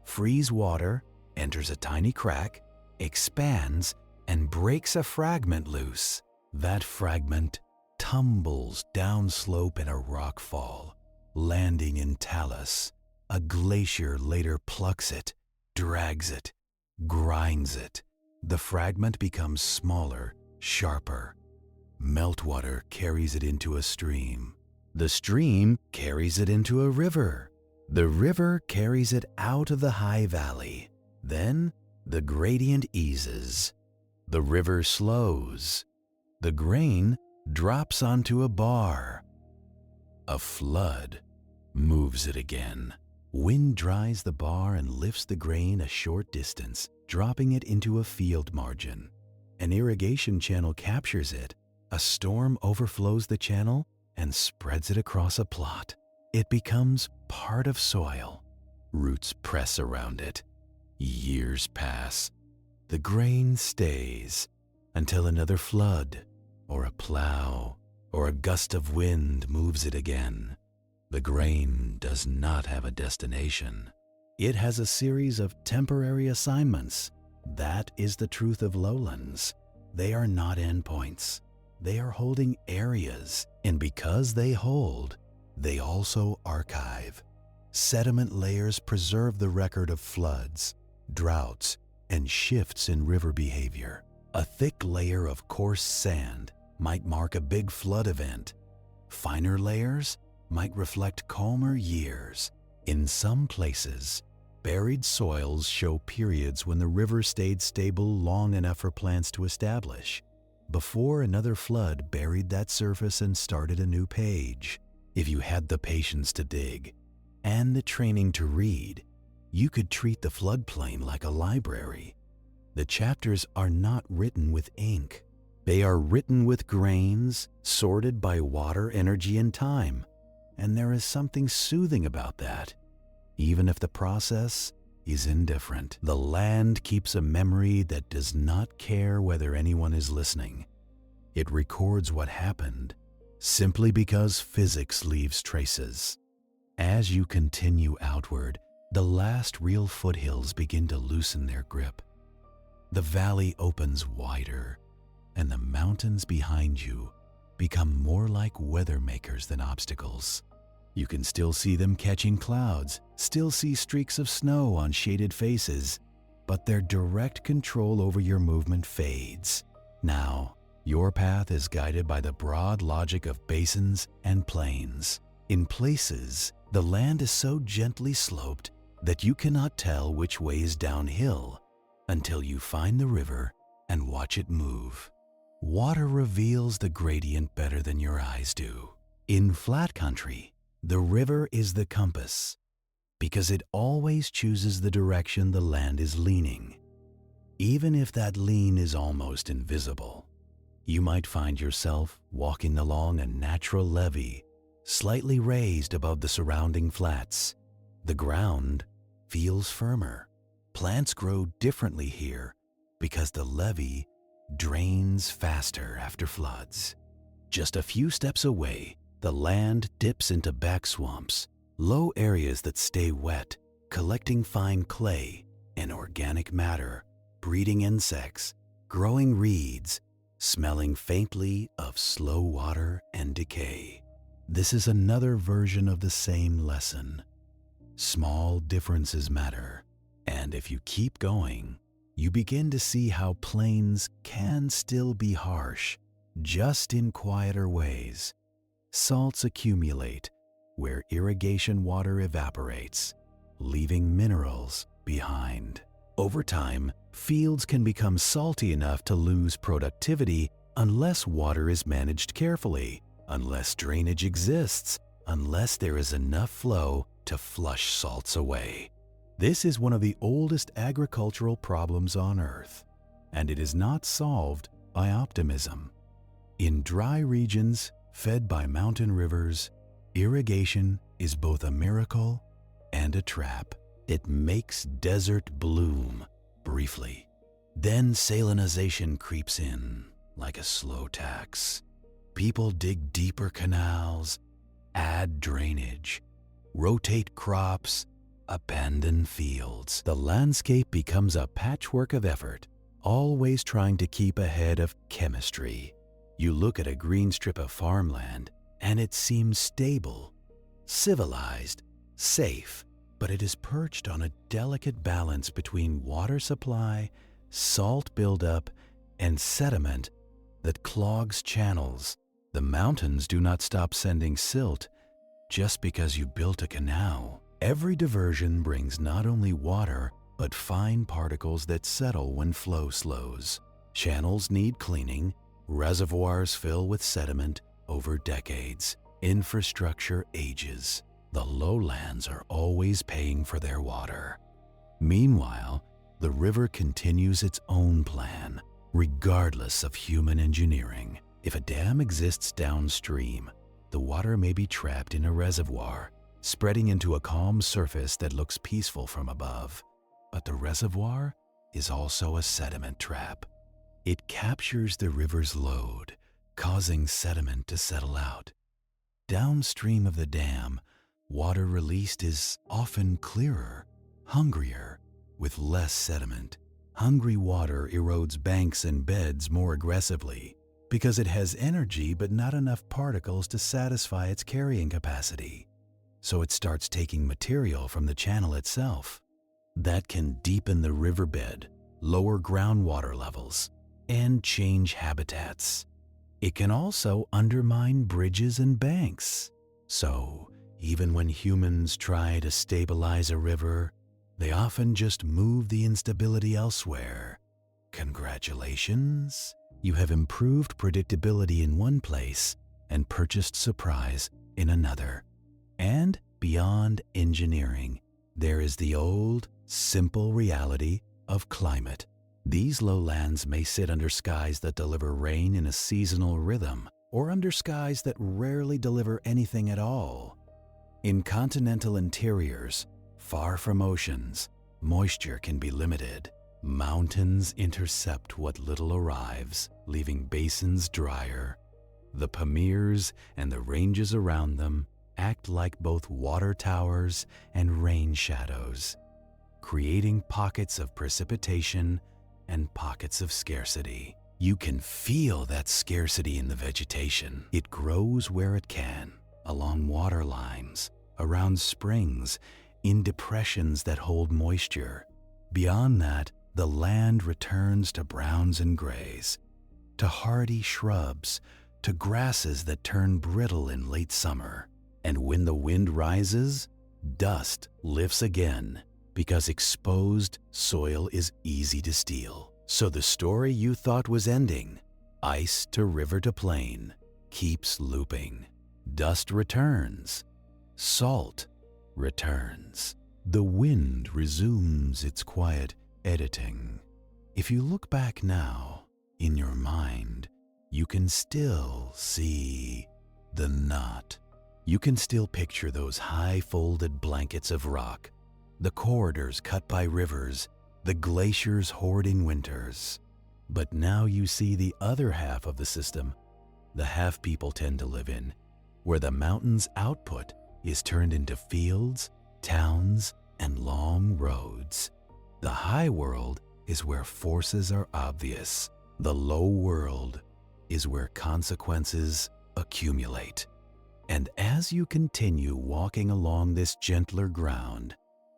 Freeze water, enters a tiny crack, expands, and breaks a fragment loose. That fragment tumbles downslope in a rock fall, landing in talus. A glacier later plucks it, drags it, grinds it. The fragment becomes smaller, sharper. Meltwater carries it into a stream. The stream carries it into a river. The river carries it out of the high valley. Then the gradient eases. The river slows. The grain drops onto a bar. A flood moves it again. Wind dries the bar and lifts the grain a short distance, dropping it into a field margin. An irrigation channel captures it. A storm overflows the channel and spreads it across a plot. It becomes part of soil. Roots press around it. Years pass. The grain stays until another flood, or a plow, or a gust of wind moves it again. The grain does not have a destination. It has a series of temporary assignments. That is the truth of lowlands. They are not endpoints. They are holding areas, and because they hold, they also archive. Sediment layers preserve the record of floods, droughts, and shifts in river behavior. A thick layer of coarse sand might mark a big flood event. Finer layers might reflect calmer years. In some places, Buried soils show periods when the river stayed stable long enough for plants to establish, before another flood buried that surface and started a new page. If you had the patience to dig and the training to read, you could treat the floodplain like a library. The chapters are not written with ink. They are written with grains, sorted by water, energy, and time. And there is something soothing about that. Even if the process is indifferent, the land keeps a memory that does not care whether anyone is listening. It records what happened simply because physics leaves traces. As you continue outward, the last real foothills begin to loosen their grip. The valley opens wider, and the mountains behind you become more like weather makers than obstacles. You can still see them catching clouds, still see streaks of snow on shaded faces, but their direct control over your movement fades. Now, your path is guided by the broad logic of basins and plains. In places, the land is so gently sloped that you cannot tell which way is downhill until you find the river and watch it move. Water reveals the gradient better than your eyes do. In flat country, the river is the compass because it always chooses the direction the land is leaning. Even if that lean is almost invisible, you might find yourself walking along a natural levee, slightly raised above the surrounding flats. The ground feels firmer. Plants grow differently here because the levee drains faster after floods. Just a few steps away, the land dips into back swamps, low areas that stay wet, collecting fine clay and organic matter, breeding insects, growing reeds, smelling faintly of slow water and decay. This is another version of the same lesson. Small differences matter, and if you keep going, you begin to see how plains can still be harsh, just in quieter ways. Salts accumulate where irrigation water evaporates, leaving minerals behind. Over time, fields can become salty enough to lose productivity unless water is managed carefully, unless drainage exists, unless there is enough flow to flush salts away. This is one of the oldest agricultural problems on Earth, and it is not solved by optimism. In dry regions fed by mountain rivers, irrigation is both a miracle and a trap. It makes desert bloom briefly. Then salinization creeps in like a slow tax. People dig deeper canals, add drainage, rotate crops, abandon fields. The landscape becomes a patchwork of effort, always trying to keep ahead of chemistry. You look at a green strip of farmland, and it seems stable, civilized, safe, but it is perched on a delicate balance between water supply, salt buildup, and sediment that clogs channels. The mountains do not stop sending silt just because you built a canal. Every diversion brings not only water, but fine particles that settle when flow slows. Channels need cleaning, reservoirs fill with sediment over decades, infrastructure ages. The lowlands are always paying for their water. Meanwhile, the river continues its own plan, regardless of human engineering. If a dam exists downstream, the water may be trapped in a reservoir, spreading into a calm surface that looks peaceful from above. But the reservoir is also a sediment trap. It captures the river's load, causing sediment to settle out. Downstream of the dam, water released is often clearer, hungrier, with less sediment. Hungry water erodes banks and beds more aggressively because it has energy but not enough particles to satisfy its carrying capacity. So it starts taking material from the channel itself. That can deepen the riverbed, lower groundwater levels, and change habitats. It can also undermine bridges and banks. So, even when humans try to stabilize a river, They often just move the instability elsewhere. Congratulations! You have improved predictability in one place and purchased surprise in another. And beyond engineering, there is the old, simple reality of climate. These lowlands may sit under skies that deliver rain in a seasonal rhythm, or under skies that rarely deliver anything at all. In continental interiors, far from oceans, moisture can be limited. Mountains intercept what little arrives, leaving basins drier. The Pamirs and the ranges around them act like both water towers and rain shadows, creating pockets of precipitation and pockets of scarcity. You can feel that scarcity in the vegetation. It grows where it can, along water lines, around springs, in depressions that hold moisture. Beyond that, the land returns to browns and grays, to hardy shrubs, to grasses that turn brittle in late summer. And when the wind rises, dust lifts again, because exposed soil is easy to steal. So the story you thought was ending, ice to river to plain, keeps looping. Dust returns. Salt returns. The wind resumes its quiet editing. If you look back now, in your mind, you can still see the knot. You can still picture those high folded blankets of rock, the corridors cut by rivers, the glaciers hoarding winters. But now you see the other half of the system, the half people tend to live in, where the mountain's output is turned into fields, towns, and long roads. The high world is where forces are obvious. The low world is where consequences accumulate. And as you continue walking along this gentler ground,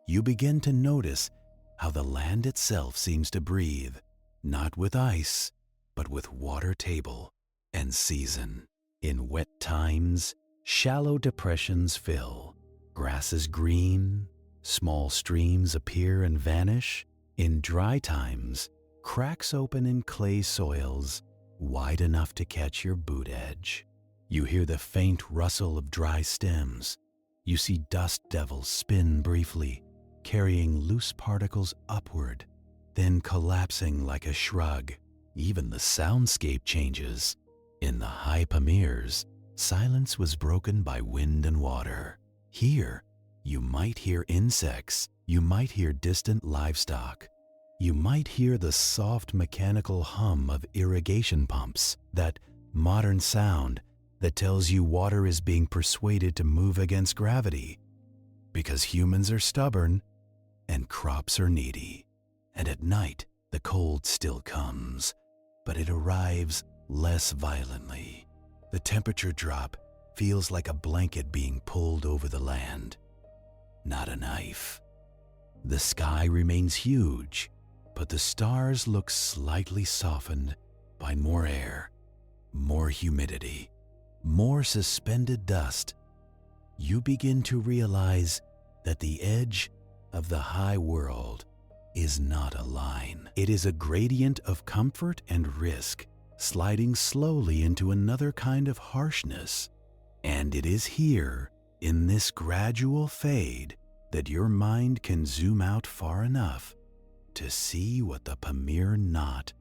you begin to notice how the land itself seems to breathe, not with ice, but with water table and season. In wet times, shallow depressions fill, grass is green, small streams appear and vanish. In dry times, cracks open in clay soils, wide enough to catch your boot edge. You hear the faint rustle of dry stems. You see dust devils spin briefly, carrying loose particles upward, then collapsing like a shrug. Even the soundscape changes. In the high Pamirs, silence was broken by wind and water. Here, you might hear insects, you might hear distant livestock, you might hear the soft mechanical hum of irrigation pumps, that modern sound that tells you water is being persuaded to move against gravity, because humans are stubborn and crops are needy. And at night, the cold still comes, but it arrives less violently. The temperature drop feels like a blanket being pulled over the land, not a knife. The sky remains huge, but the stars look slightly softened by more air, more humidity, more suspended dust. You begin to realize that the edge of the high world is not a line. It is a gradient of comfort and risk, sliding slowly into another kind of harshness. And it is here, in this gradual fade, that your mind can zoom out far enough to see what the Pamir Knot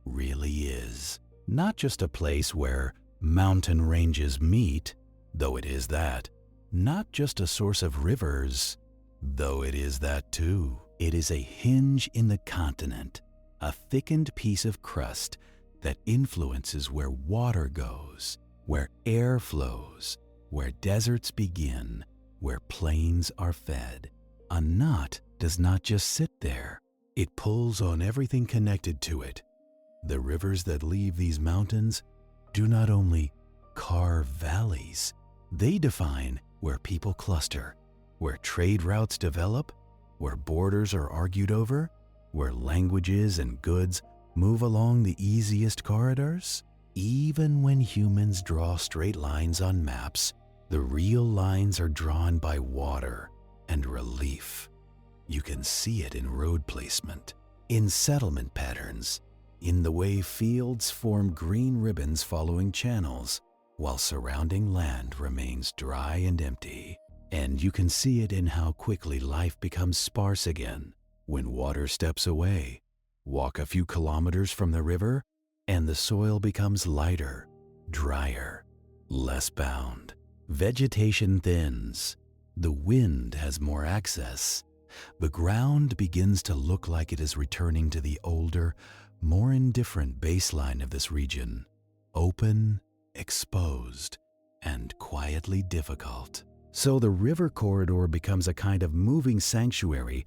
really is. Not just a place where mountain ranges meet, though it is that. Not just a source of rivers, though it is that too. It is a hinge in the continent, a thickened piece of crust that influences where water goes, where air flows, where deserts begin, where plains are fed. A knot does not just sit there. It pulls on everything connected to it. The rivers that leave these mountains do not only carve valleys, they define where people cluster, where trade routes develop, where borders are argued over, where languages and goods move along the easiest corridors. Even when humans draw straight lines on maps, the real lines are drawn by water and relief. You can see it in road placement, in settlement patterns, in the way fields form green ribbons following channels, while surrounding land remains dry and empty. And you can see it in how quickly life becomes sparse again when water steps away. Walk a few kilometers from the river, and the soil becomes lighter, drier, less bound. Vegetation thins. The wind has more access. The ground begins to look like it is returning to the older, more indifferent baseline of this region, open, exposed, and quietly difficult. So the river corridor becomes a kind of moving sanctuary,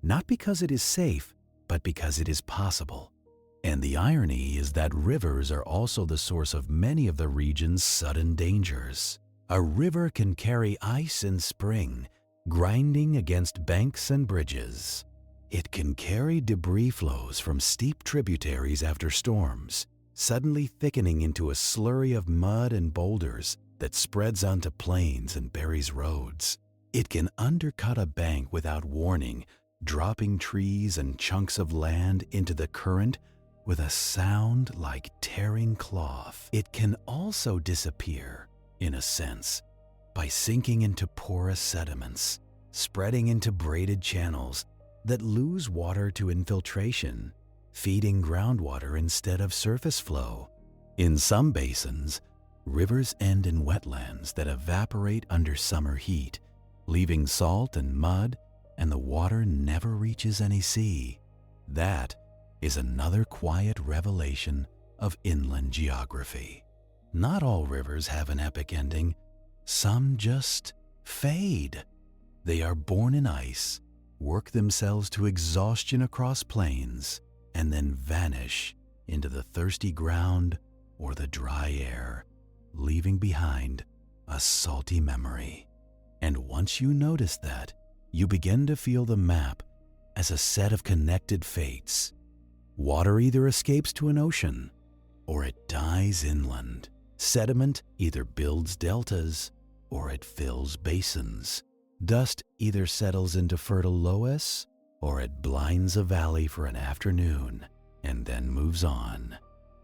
not because it is safe, but because it is possible. And the irony is that rivers are also the source of many of the region's sudden dangers. A river can carry ice in spring, grinding against banks and bridges. It can carry debris flows from steep tributaries after storms, suddenly thickening into a slurry of mud and boulders that spreads onto plains and buries roads. It can undercut a bank without warning, dropping trees and chunks of land into the current with a sound like tearing cloth. It can also disappear, in a sense, by sinking into porous sediments, spreading into braided channels that lose water to infiltration, feeding groundwater instead of surface flow. In some basins, rivers end in wetlands that evaporate under summer heat, leaving salt and mud, and the water never reaches any sea. That is another quiet revelation of inland geography. Not all rivers have an epic ending. Some just fade. They are born in ice, work themselves to exhaustion across plains, and then vanish into the thirsty ground or the dry air, leaving behind a salty memory. And once you notice that, you begin to feel the map as a set of connected fates. Water either escapes to an ocean, or it dies inland. Sediment either builds deltas, or it fills basins. Dust either settles into fertile loess, or it blinds a valley for an afternoon and then moves on.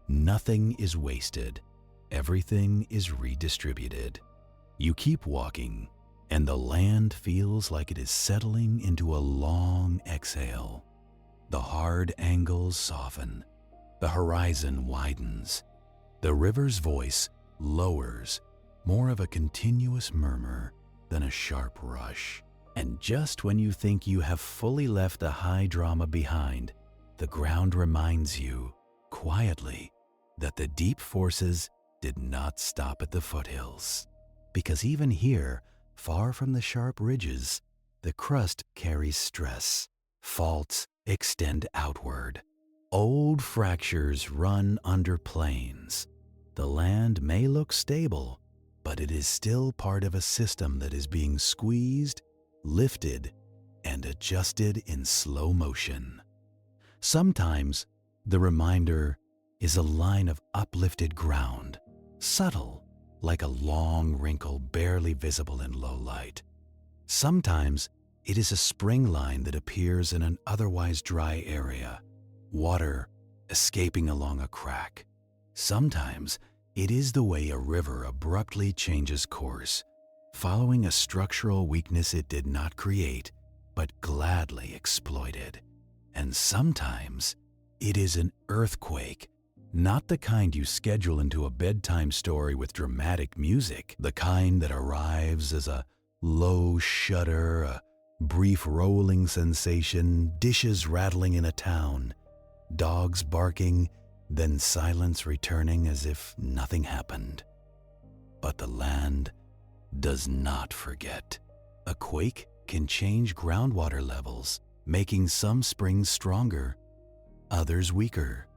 Nothing is wasted. Everything is redistributed. You keep walking, and the land feels like it is settling into a long exhale. The hard angles soften. The horizon widens. The river's voice lowers, more of a continuous murmur than a sharp rush. And just when you think you have fully left the high drama behind, the ground reminds you, quietly, that the deep forces did not stop at the foothills. Because even here, far from the sharp ridges, the crust carries stress. Faults extend outward. Old fractures run under plains. The land may look stable, but it is still part of a system that is being squeezed, lifted, and adjusted in slow motion. Sometimes the reminder is a line of uplifted ground, subtle, like a long wrinkle barely visible in low light. Sometimes it is a spring line that appears in an otherwise dry area, water escaping along a crack. Sometimes it is the way a river abruptly changes course, following a structural weakness it did not create, but gladly exploited. And sometimes it is an earthquake, not the kind you schedule into a bedtime story with dramatic music, the kind that arrives as a low shudder, a brief rolling sensation, dishes rattling in a town, dogs barking, then silence returning as if nothing happened. But the land does not forget. A quake can change groundwater levels, making some springs stronger, others weaker.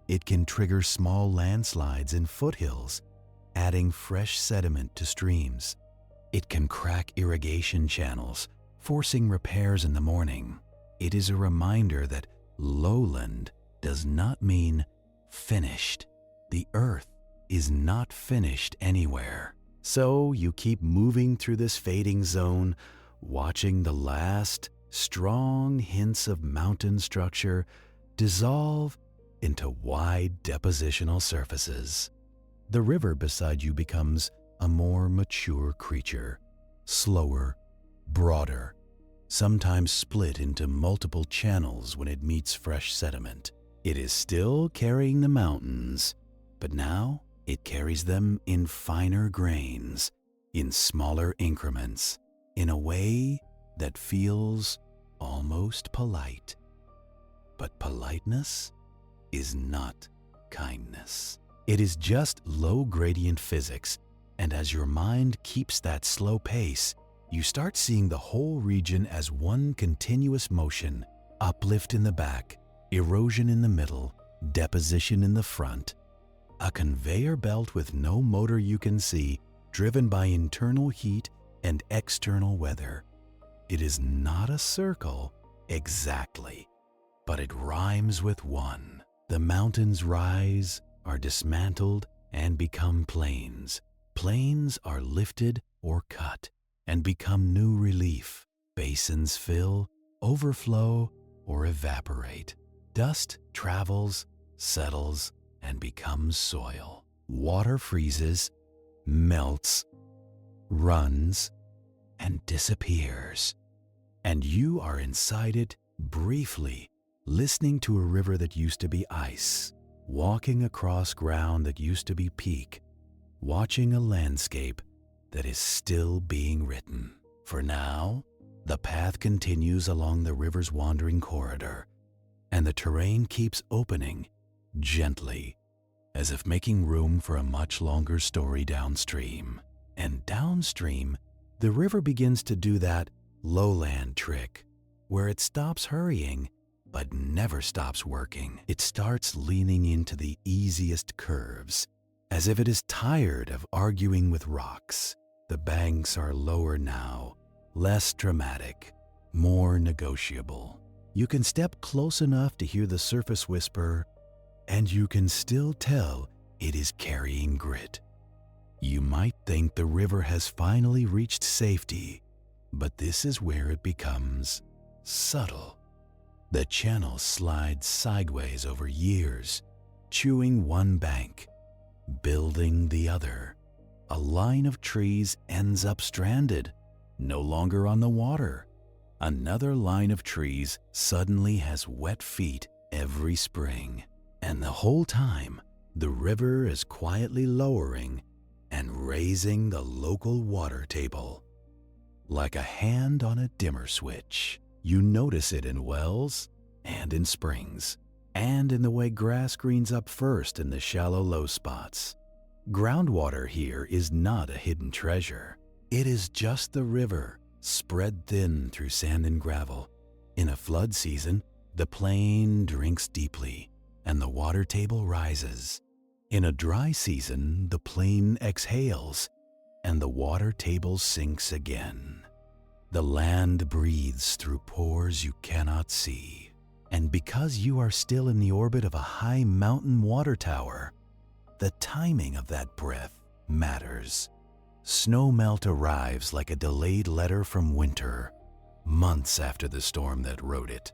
It can trigger small landslides in foothills, adding fresh sediment to streams. It can crack irrigation channels, forcing repairs in the morning. It is a reminder that lowland does not mean finished. The earth is not finished anywhere. So you keep moving through this fading zone, watching the last strong hints of mountain structure dissolve into wide depositional surfaces. The river beside you becomes a more mature creature, slower, broader, sometimes split into multiple channels when it meets fresh sediment. It is still carrying the mountains, but now it carries them in finer grains, in smaller increments, in a way that feels almost polite. But politeness is not kindness. It is just low gradient physics, and as your mind keeps that slow pace, you start seeing the whole region as one continuous motion: uplift in the back, erosion in the middle, deposition in the front. A conveyor belt with no motor you can see, driven by internal heat and external weather. It is not a circle exactly, but it rhymes with one. The mountains rise, are dismantled, and become plains. Plains are lifted or cut and become new relief. Basins fill, overflow, or evaporate. Dust travels, settles, and becomes soil. Water freezes, melts, runs, and disappears. And you are inside it briefly, listening to a river that used to be ice, walking across ground that used to be peak, watching a landscape that is still being written. For now, the path continues along the river's wandering corridor, and the terrain keeps opening gently, as if making room for a much longer story downstream. And downstream, the river begins to do that lowland trick, where it stops hurrying but never stops working. It starts leaning into the easiest curves, as if it is tired of arguing with rocks. The banks are lower now, less dramatic, more negotiable. You can step close enough to hear the surface whisper, and you can still tell it is carrying grit. You might think the river has finally reached safety, but this is where it becomes subtle. The channel slides sideways over years, chewing one bank, building the other. A line of trees ends up stranded, no longer on the water. Another line of trees suddenly has wet feet every spring. And the whole time, the river is quietly lowering and raising the local water table. Like a hand on a dimmer switch, you notice it in wells and in springs, and in the way grass greens up first in the shallow low spots. Groundwater here is not a hidden treasure. It is just the river, spread thin through sand and gravel. In a flood season, the plain drinks deeply, and the water table rises. In a dry season, the plain exhales, and the water table sinks again. The land breathes through pores you cannot see. And because you are still in the orbit of a high mountain water tower, the timing of that breath matters. Snowmelt arrives like a delayed letter from winter, months after the storm that wrote it.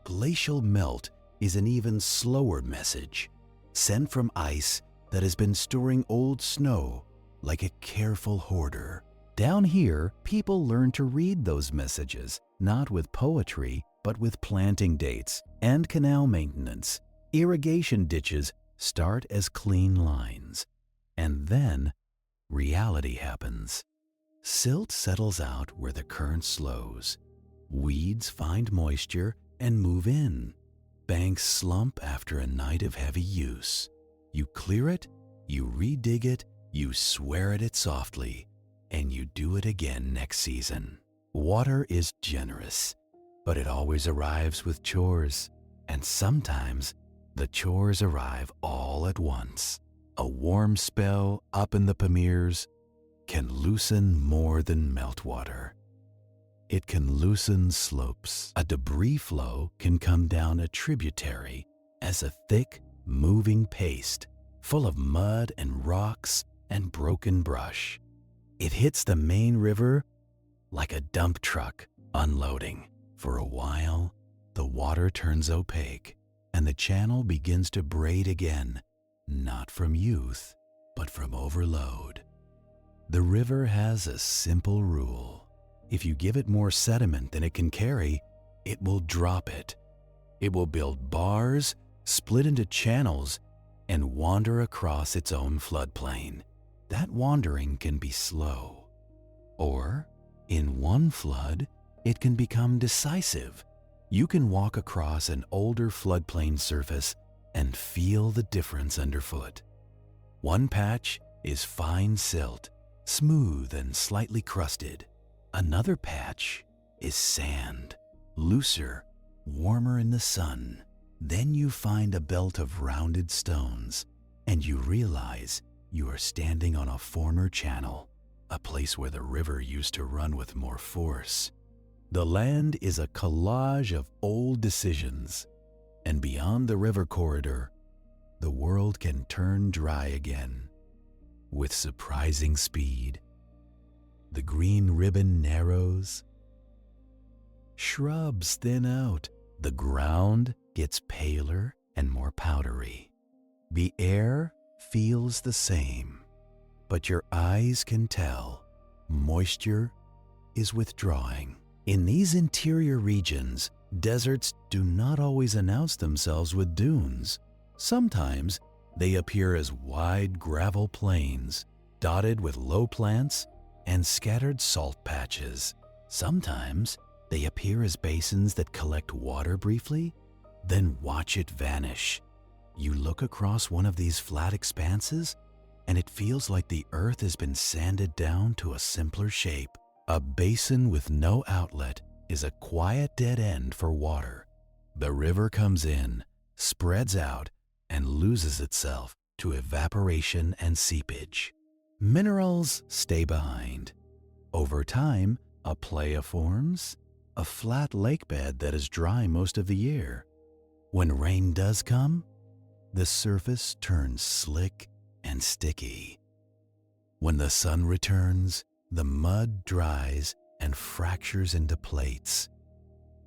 Glacial melt is an even slower message, sent from ice that has been storing old snow like a careful hoarder. Down here, people learn to read those messages, not with poetry, but with planting dates and canal maintenance. Irrigation ditches start as clean lines, and then reality happens. Silt settles out where the current slows. Weeds find moisture and move in. Banks slump after a night of heavy use. You clear it, you redig it, you swear at it softly, and you do it again next season. Water is generous, but it always arrives with chores, and sometimes the chores arrive all at once. A warm spell up in the Pamirs can loosen more than meltwater. It can loosen slopes. A debris flow can come down a tributary as a thick, moving paste, full of mud and rocks and broken brush. It hits the main river like a dump truck unloading. For a while, the water turns opaque and the channel begins to braid again, not from youth, but from overload. The river has a simple rule. If you give it more sediment than it can carry, it will drop it. It will build bars, split into channels, and wander across its own floodplain. That wandering can be slow. Or, in one flood, it can become decisive. You can walk across an older floodplain surface and feel the difference underfoot. One patch is fine silt, smooth and slightly crusted. Another patch is sand, looser, warmer in the sun. Then you find a belt of rounded stones, and you realize you are standing on a former channel, a place where the river used to run with more force. The land is a collage of old decisions, and beyond the river corridor, the world can turn dry again with surprising speed. The green ribbon narrows, shrubs thin out, the ground gets paler and more powdery. The air feels the same, but your eyes can tell moisture is withdrawing. In these interior regions, deserts do not always announce themselves with dunes. Sometimes they appear as wide gravel plains, dotted with low plants and scattered salt patches. Sometimes they appear as basins that collect water briefly, then watch it vanish. You look across one of these flat expanses, and it feels like the earth has been sanded down to a simpler shape. A basin with no outlet is a quiet dead end for water. The river comes in, spreads out, and loses itself to evaporation and seepage. Minerals stay behind. Over time, a playa forms, a flat lake bed that is dry most of the year. When rain does come, the surface turns slick and sticky. When the sun returns, the mud dries and fractures into plates,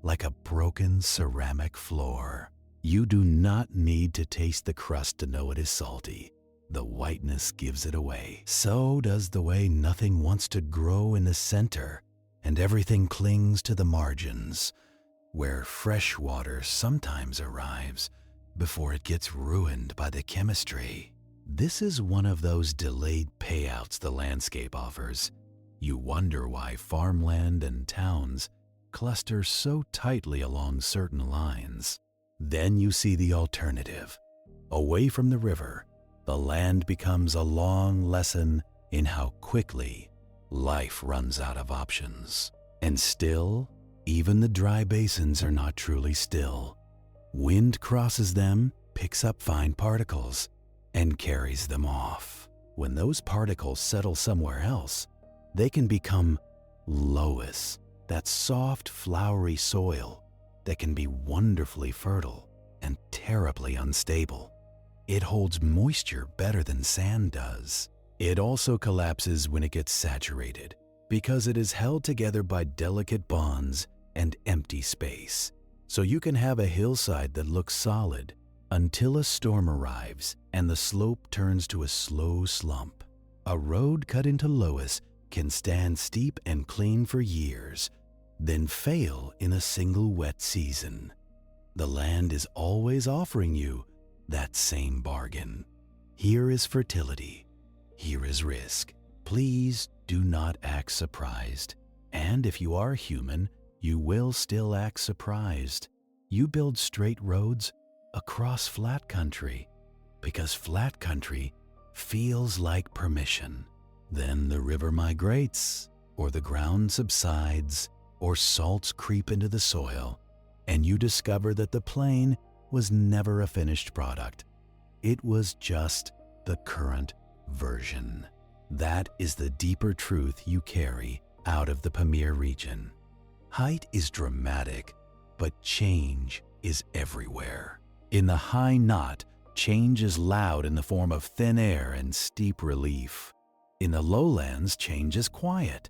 like a broken ceramic floor. You do not need to taste the crust to know it is salty. The whiteness gives it away. So does the way nothing wants to grow in the center and everything clings to the margins, where fresh water sometimes arrives before it gets ruined by the chemistry. This is one of those delayed payouts the landscape offers. You wonder why farmland and towns cluster so tightly along certain lines. Then you see the alternative. Away from the river, the land becomes a long lesson in how quickly life runs out of options. And still, even the dry basins are not truly still. Wind crosses them, picks up fine particles, and carries them off. When those particles settle somewhere else, they can become loess, that soft, flowery soil that can be wonderfully fertile and terribly unstable. It holds moisture better than sand does. It also collapses when it gets saturated because it is held together by delicate bonds and empty space. So you can have a hillside that looks solid until a storm arrives and the slope turns to a slow slump. A road cut into loess can stand steep and clean for years, then fail in a single wet season. The land is always offering you that same bargain. Here is fertility. Here is risk. Please do not act surprised. And if you are human, you will still act surprised. You build straight roads across flat country because flat country feels like permission. Then the river migrates, or the ground subsides, or salts creep into the soil, and you discover that the plain was never a finished product. It was just the current version. That is the deeper truth you carry out of the Pamir region. Height is dramatic, but change is everywhere. In the high knot, change is loud in the form of thin air and steep relief. In the lowlands, change is quiet,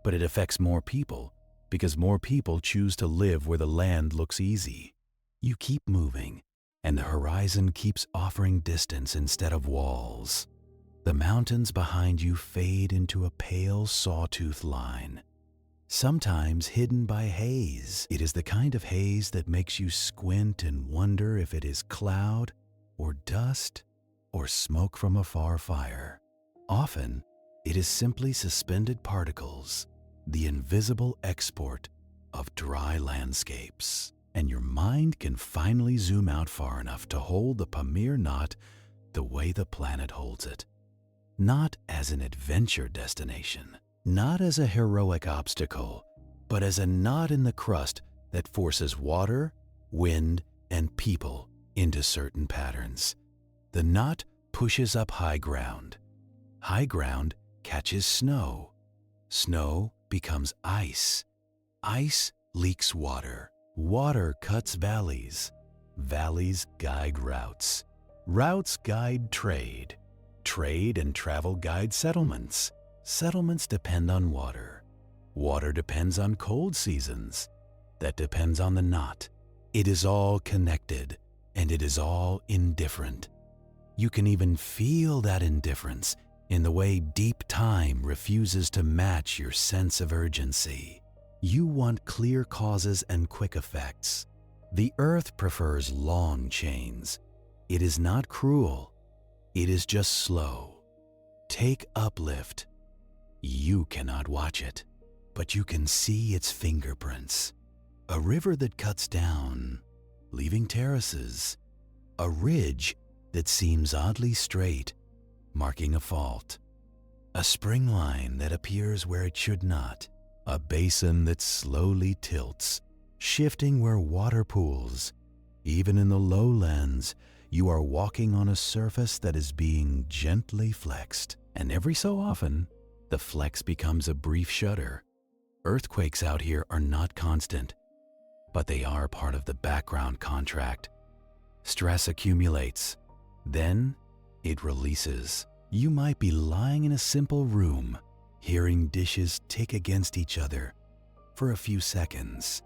but it affects more people because more people choose to live where the land looks easy. You keep moving, and the horizon keeps offering distance instead of walls. The mountains behind you fade into a pale sawtooth line, sometimes hidden by haze. It is the kind of haze that makes you squint and wonder if it is cloud or dust or smoke from a far fire. Often, it is simply suspended particles, the invisible export of dry landscapes. And your mind can finally zoom out far enough to hold the Pamir Knot the way the planet holds it. Not as an adventure destination, not as a heroic obstacle, but as a knot in the crust that forces water, wind, and people into certain patterns. The knot pushes up high ground. High ground catches snow. Snow becomes ice. Ice leaks water. Water cuts valleys. Valleys guide routes. Routes guide trade. Trade and travel guide settlements. Settlements depend on water. Water depends on cold seasons. That depends on the knot. It is all connected, and it is all indifferent. You can even feel that indifference in the way deep time refuses to match your sense of urgency. You want clear causes and quick effects. The earth prefers long chains. It is not cruel. It is just slow. Take Uplift. You cannot watch it, but you can see its fingerprints. A river that cuts down, leaving terraces. A ridge that seems oddly straight, marking a fault. A spring line that appears where it should not. A basin that slowly tilts, shifting where water pools. Even in the lowlands, you are walking on a surface that is being gently flexed. And every so often, the flex becomes a brief shudder. Earthquakes out here are not constant, but they are part of the background contract. Stress accumulates. Then it releases. You might be lying in a simple room, hearing dishes tick against each other for a few seconds.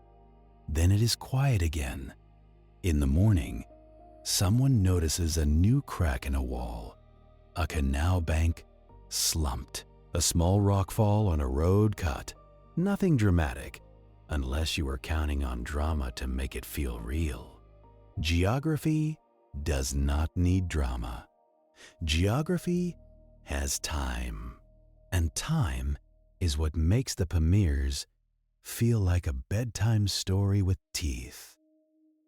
Then it is quiet again. In the morning, someone notices a new crack in a wall, a canal bank slumped, a small rockfall on a road cut. Nothing dramatic, unless you are counting on drama to make it feel real. Geography does not need drama. Geography has time, and time is what makes the Pamirs feel like a bedtime story with teeth.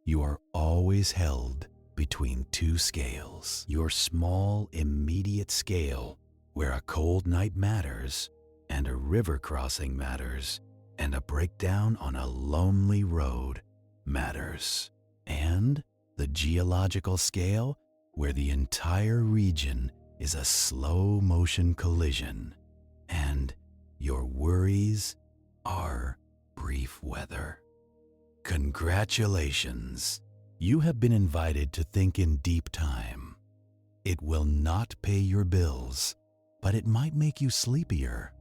You are always held between two scales. Your small, immediate scale, where a cold night matters, and a river crossing matters, and a breakdown on a lonely road matters. And the geological scale, where the entire region is a slow-motion collision, and your worries are brief weather. Congratulations! You have been invited to think in deep time. It will not pay your bills, but it might make you sleepier.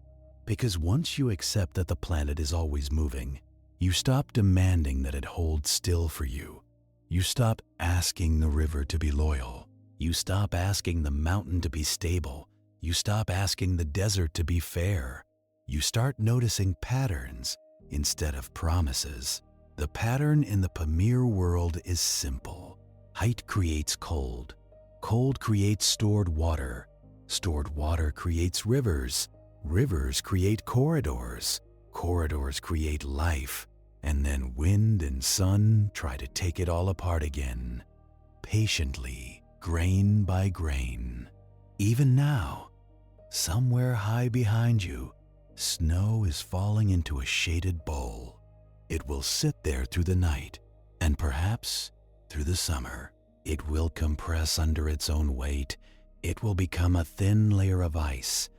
Because once you accept that the planet is always moving, you stop demanding that it hold still for you. You stop asking the river to be loyal. You stop asking the mountain to be stable. You stop asking the desert to be fair. You start noticing patterns instead of promises. The pattern in the Pamir world is simple. Height creates cold. Cold creates stored water. Stored water creates rivers. Rivers create corridors. Corridors create life. And then wind and sun try to take it all apart again. Patiently, grain by grain. Even now, somewhere high behind you, snow is falling into a shaded bowl. It will sit there through the night, and perhaps through the summer. It will compress under its own weight. It will become a thin layer of ice,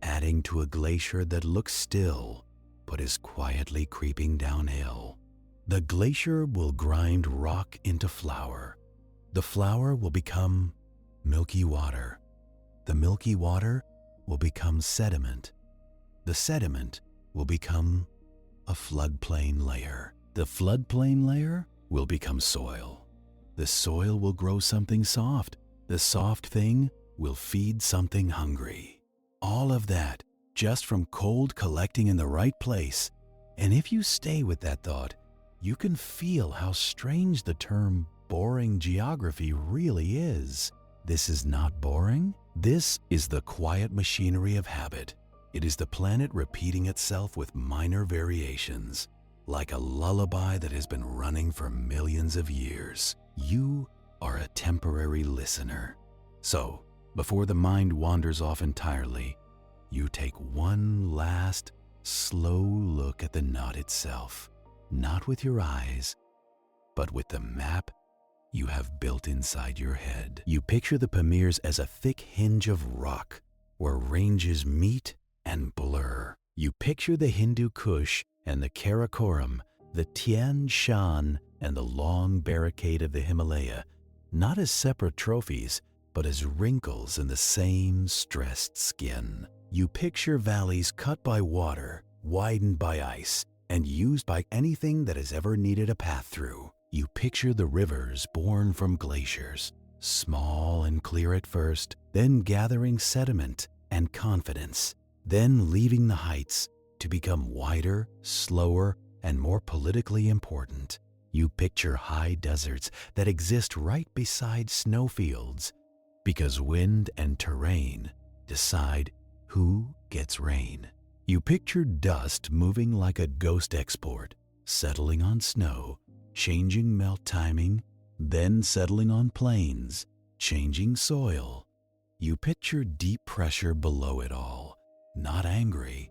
adding to a glacier that looks still, but is quietly creeping downhill. The glacier will grind rock into flour. The flour will become milky water. The milky water will become sediment. The sediment will become a floodplain layer. The floodplain layer will become soil. The soil will grow something soft. The soft thing will feed something hungry. All of that just from cold collecting in the right place. And if you stay with that thought, you can feel how strange the term boring geography really is. This is not boring. This is the quiet machinery of habit. It is the planet repeating itself with minor variations, like a lullaby that has been running for millions of years. You are a temporary listener. So, before the mind wanders off entirely, you take one last, slow look at the knot itself, not with your eyes, but with the map you have built inside your head. You picture the Pamirs as a thick hinge of rock where ranges meet and blur. You picture the Hindu Kush and the Karakoram, the Tian Shan and the long barricade of the Himalaya, not as separate trophies, but as wrinkles in the same stressed skin. You picture valleys cut by water, widened by ice, and used by anything that has ever needed a path through. You picture the rivers born from glaciers, small and clear at first, then gathering sediment and confidence, then leaving the heights to become wider, slower, and more politically important. You picture high deserts that exist right beside snowfields, because wind and terrain decide who gets rain. You picture dust moving like a ghost export, settling on snow, changing melt timing, then settling on plains, changing soil. You picture deep pressure below it all, not angry,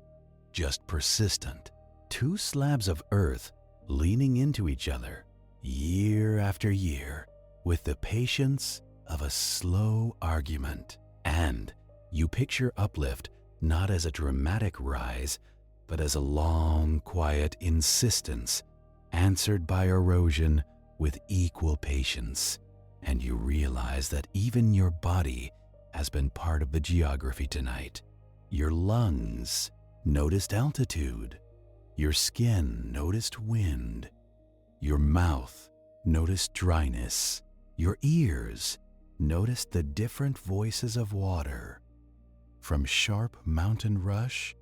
just persistent. Two slabs of earth leaning into each other, year after year, with the patience of a slow argument. And you picture Uplift not as a dramatic rise, but as a long, quiet insistence, answered by erosion with equal patience. And you realize that even your body has been part of the geography tonight. Your lungs noticed altitude. Your skin noticed wind. Your mouth noticed dryness. Your ears noticed the different voices of water, from sharp mountain rush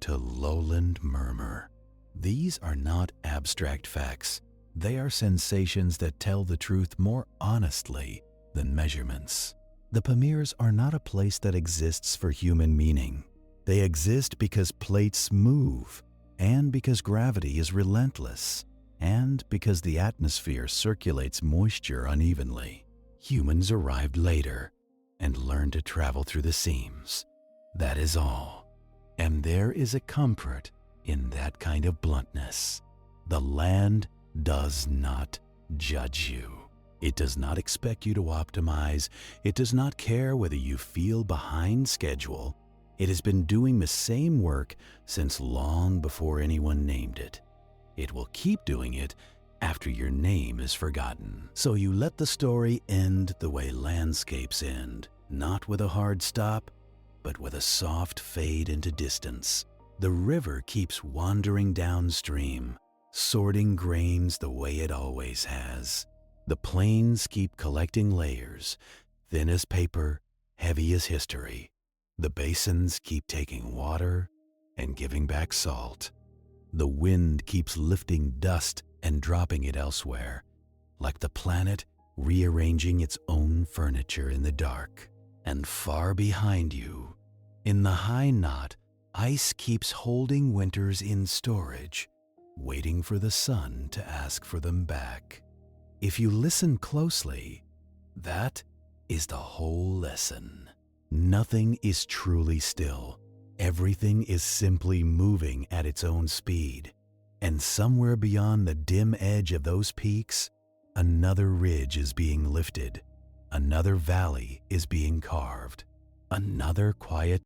to lowland murmur. These are not abstract facts. They are sensations that tell the truth more honestly than measurements. The Pamirs are not a place that exists for human meaning. They exist because plates move, and because gravity is relentless, and because the atmosphere circulates moisture unevenly. Humans arrived later and learned to travel through the seams. That is all. And there is a comfort in that kind of bluntness. The land does not judge you. It does not expect you to optimize. It does not care whether you feel behind schedule. It has been doing the same work since long before anyone named it. It will keep doing it after your name is forgotten. So you let the story end the way landscapes end, not with a hard stop, but with a soft fade into distance. The river keeps wandering downstream, sorting grains the way it always has. The plains keep collecting layers, thin as paper, heavy as history. The basins keep taking water and giving back salt. The wind keeps lifting dust and dropping it elsewhere, like the planet rearranging its own furniture in the dark. And far behind you, in the high knot, ice keeps holding winters in storage, waiting for the sun to ask for them back. If you listen closely, that is the whole lesson. Nothing is truly still. Everything is simply moving at its own speed. And somewhere beyond the dim edge of those peaks, another ridge is being lifted. Another valley is being carved. Another quiet